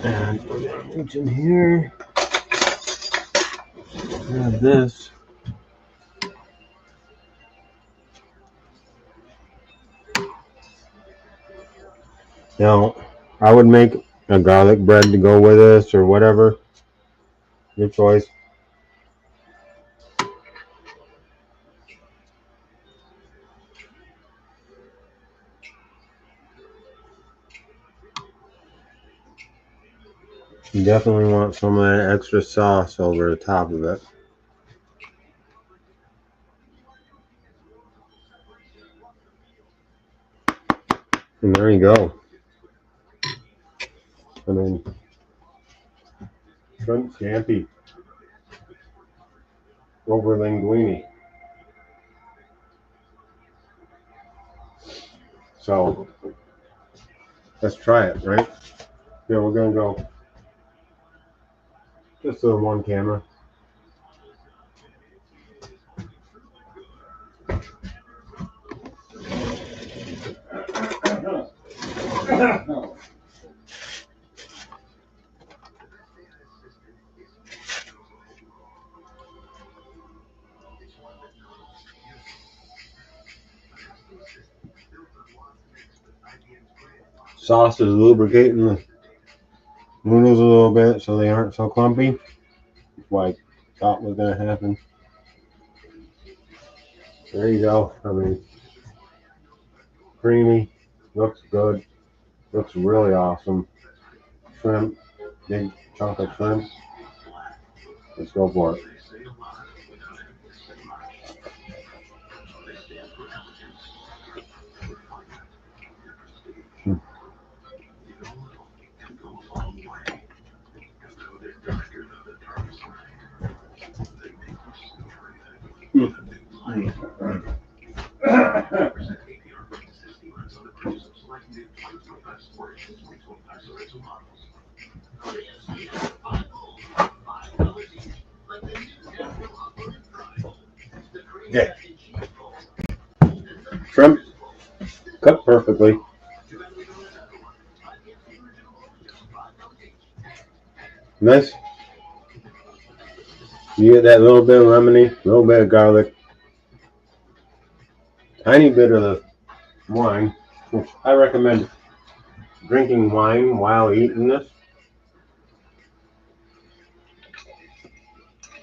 And we're gonna reach in here. Grab this. Now, I would make a garlic bread to go with this or whatever. Your choice. You definitely want some of that extra sauce over the top of it. And there you go. I mean, shrimp scampi over linguine. So, let's try it, right? Yeah, we're gonna go just the one camera. Sauce is lubricating the noodles a little bit so they aren't so clumpy. That's what I thought was gonna happen. There you go. I mean, creamy, looks good, looks really awesome. Shrimp, big chunk of shrimp. Let's go for it. Okay. Shrimp cooked perfectly. Nice. You get that little bit of lemony, a little bit of garlic, tiny bit of the wine, which I recommend drinking wine while eating this.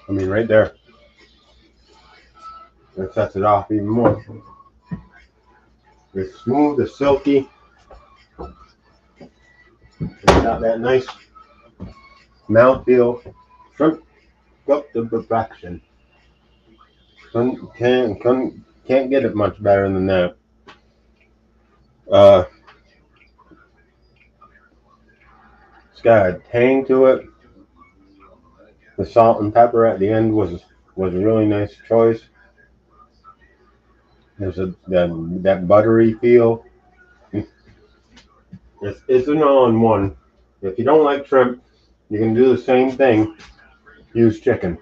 I mean, right there. That sets it off even more. It's smooth, it's silky. It's got that nice mouthfeel. Shrimp cooked to perfection. Can't get it much better than that. It's got a tang to it. The salt and pepper at the end was a really nice choice. There's that buttery feel. It's an all-in-one. If you don't like shrimp, you can do the same thing. Use chicken.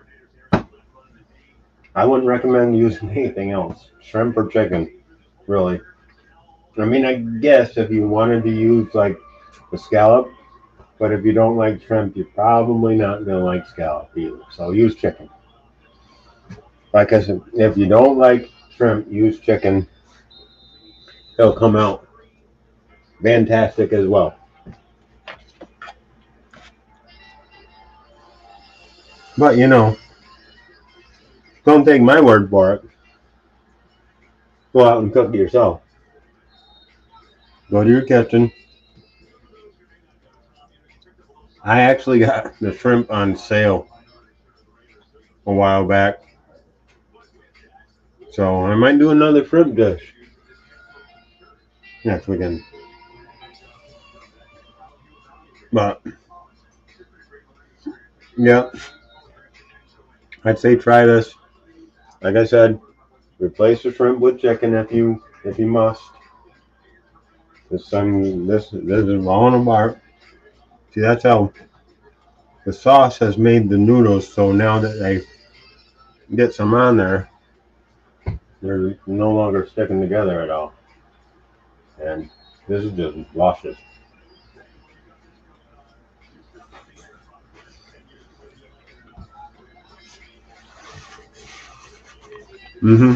I wouldn't recommend using anything else. Shrimp or chicken, really. I mean, I guess if you wanted to use like the scallop, but if you don't like shrimp, you're probably not going to like scallop either. So use chicken. Like I said, if you don't like shrimp, use chicken. It'll come out fantastic as well. But you know, don't take my word for it. Go out and cook it yourself. Go to your kitchen. I actually got the shrimp on sale a while back, so I might do another shrimp dish next weekend. But yeah, I'd say try this. Like I said, replace the shrimp with chicken if you must. This is falling apart. See, that's how the sauce has made the noodles. So now that I get some on there, they're no longer sticking together at all. And this is just luscious. Mm-hmm.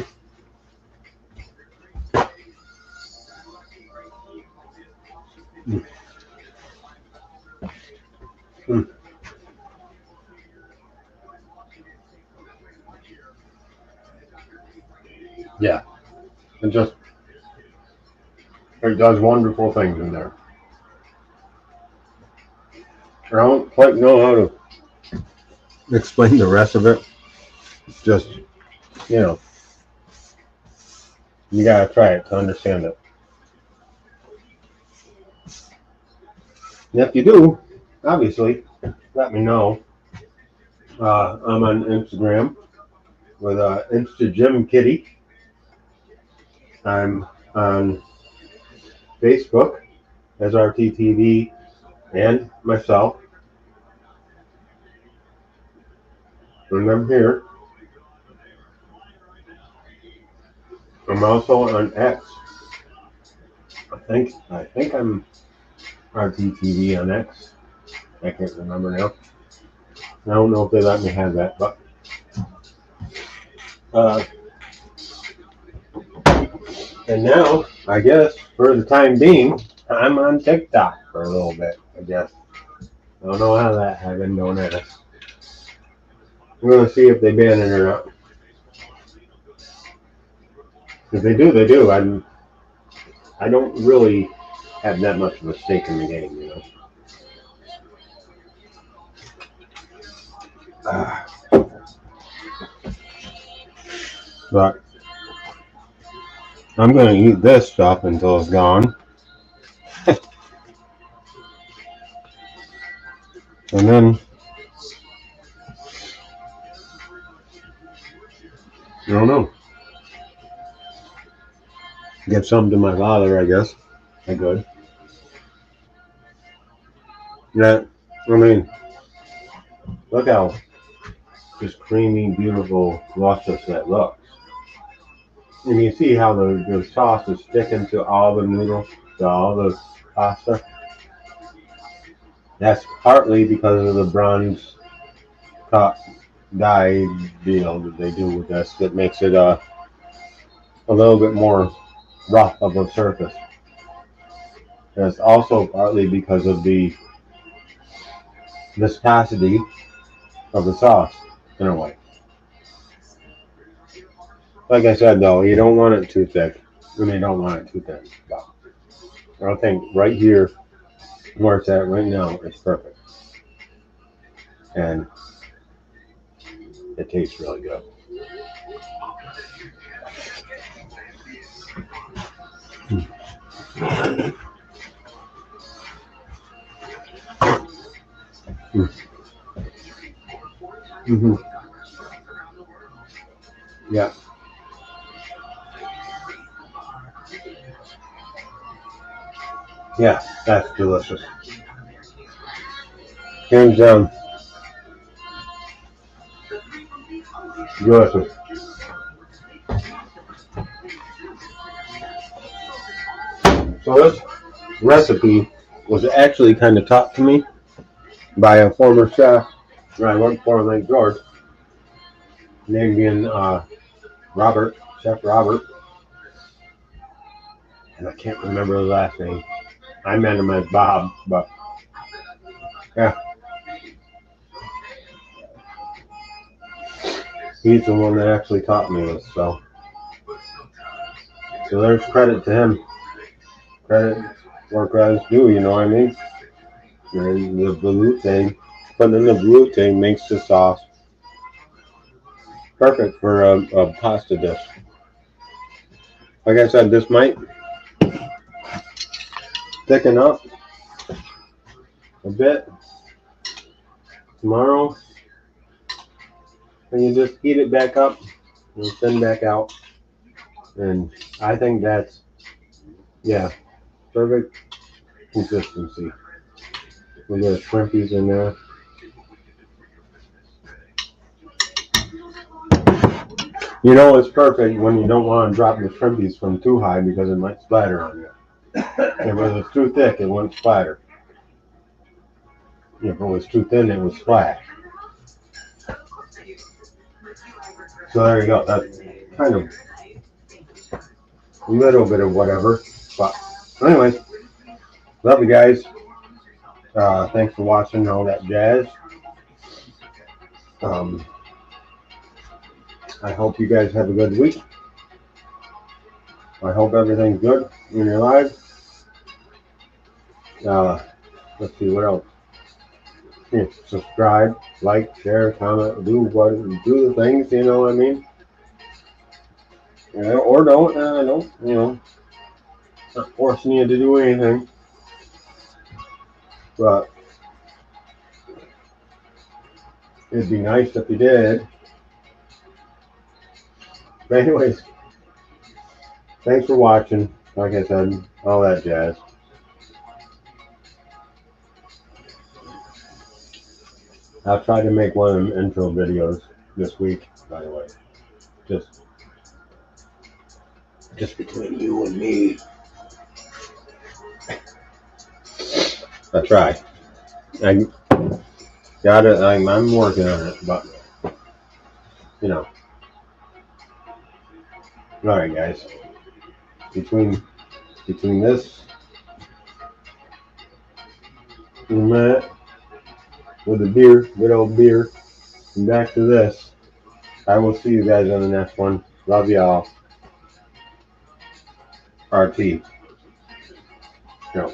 Mm. Yeah, it just it does wonderful things in there. I don't quite know how to explain the rest of it. Just you know, you gotta try it to understand it. And if you do, obviously, let me know. I'm on Instagram with Insta Gym Kitty. I'm on Facebook as RTTV and myself. And I'm here. I'm also on X. I think I'm RTTV on X. I can't remember now. I don't know if they let me have that, but uh, and now I guess for the time being, I'm on TikTok for a little bit. I guess I don't know how that happened. Don't ask. I'm gonna see if they ban it or not. If they do, they do. I don't really have that much of a stake in the game, you know. But I'm gonna eat this stuff until it's gone, and then I don't know. Give some to my father, I guess. I could. Yeah. I mean, look how just creamy, beautiful, luscious that looks. And you see how the sauce is sticking to all the noodles, to all the pasta. That's partly because of the bronze cut dye deal that they do with this that makes it a little bit more rough of a surface. And it's also partly because of the viscosity of the sauce, in a way. Like I said, though, you don't want it too thick, and you don't want it too thin. But I think right here, where it's at right now, is perfect. And it tastes really good. Mm-hmm. Yeah. Yeah, that's delicious. Hands down, delicious. So this recipe was actually kind of taught to me by a former chef that I worked for in Lake George, named being Robert, Chef Robert, and I can't remember the last name. I met him as Bob, but yeah, he's the one that actually taught me this. So there's credit to him. Credit where credit's due, you know what I mean? And the velouté, putting in the velouté makes the sauce perfect for a pasta dish. Like I said, this might thicken up a bit tomorrow, and you just heat it back up and thin back out. And I think that's, yeah, perfect consistency. We got shrimpies in there. You know it's perfect when you don't want to drop the shrimpies from too high because it might splatter on you. If it was too thick, it wouldn't splatter. If it was too thin, it would splash. So there you go. That's kind of a little bit of whatever. But anyway, love you guys. Thanks for watching all that jazz. Um, I hope you guys have a good week. I hope everything's good in your lives. Let's see what else. Yeah, subscribe, like, share, comment, do the things. You know what I mean? Or don't. Don't. Not forcing you to do anything. But it'd be nice if you did. But anyways, thanks for watching. Like I said, all that jazz. I'll try to make one of them intro videos this week, by the way. Just between you and me. I try. I got it. I'm working on it, but you know. All right, guys. Between this and that, with the beer, good old beer, and back to this, I will see you guys on the next one. Love y'all. RT. Go.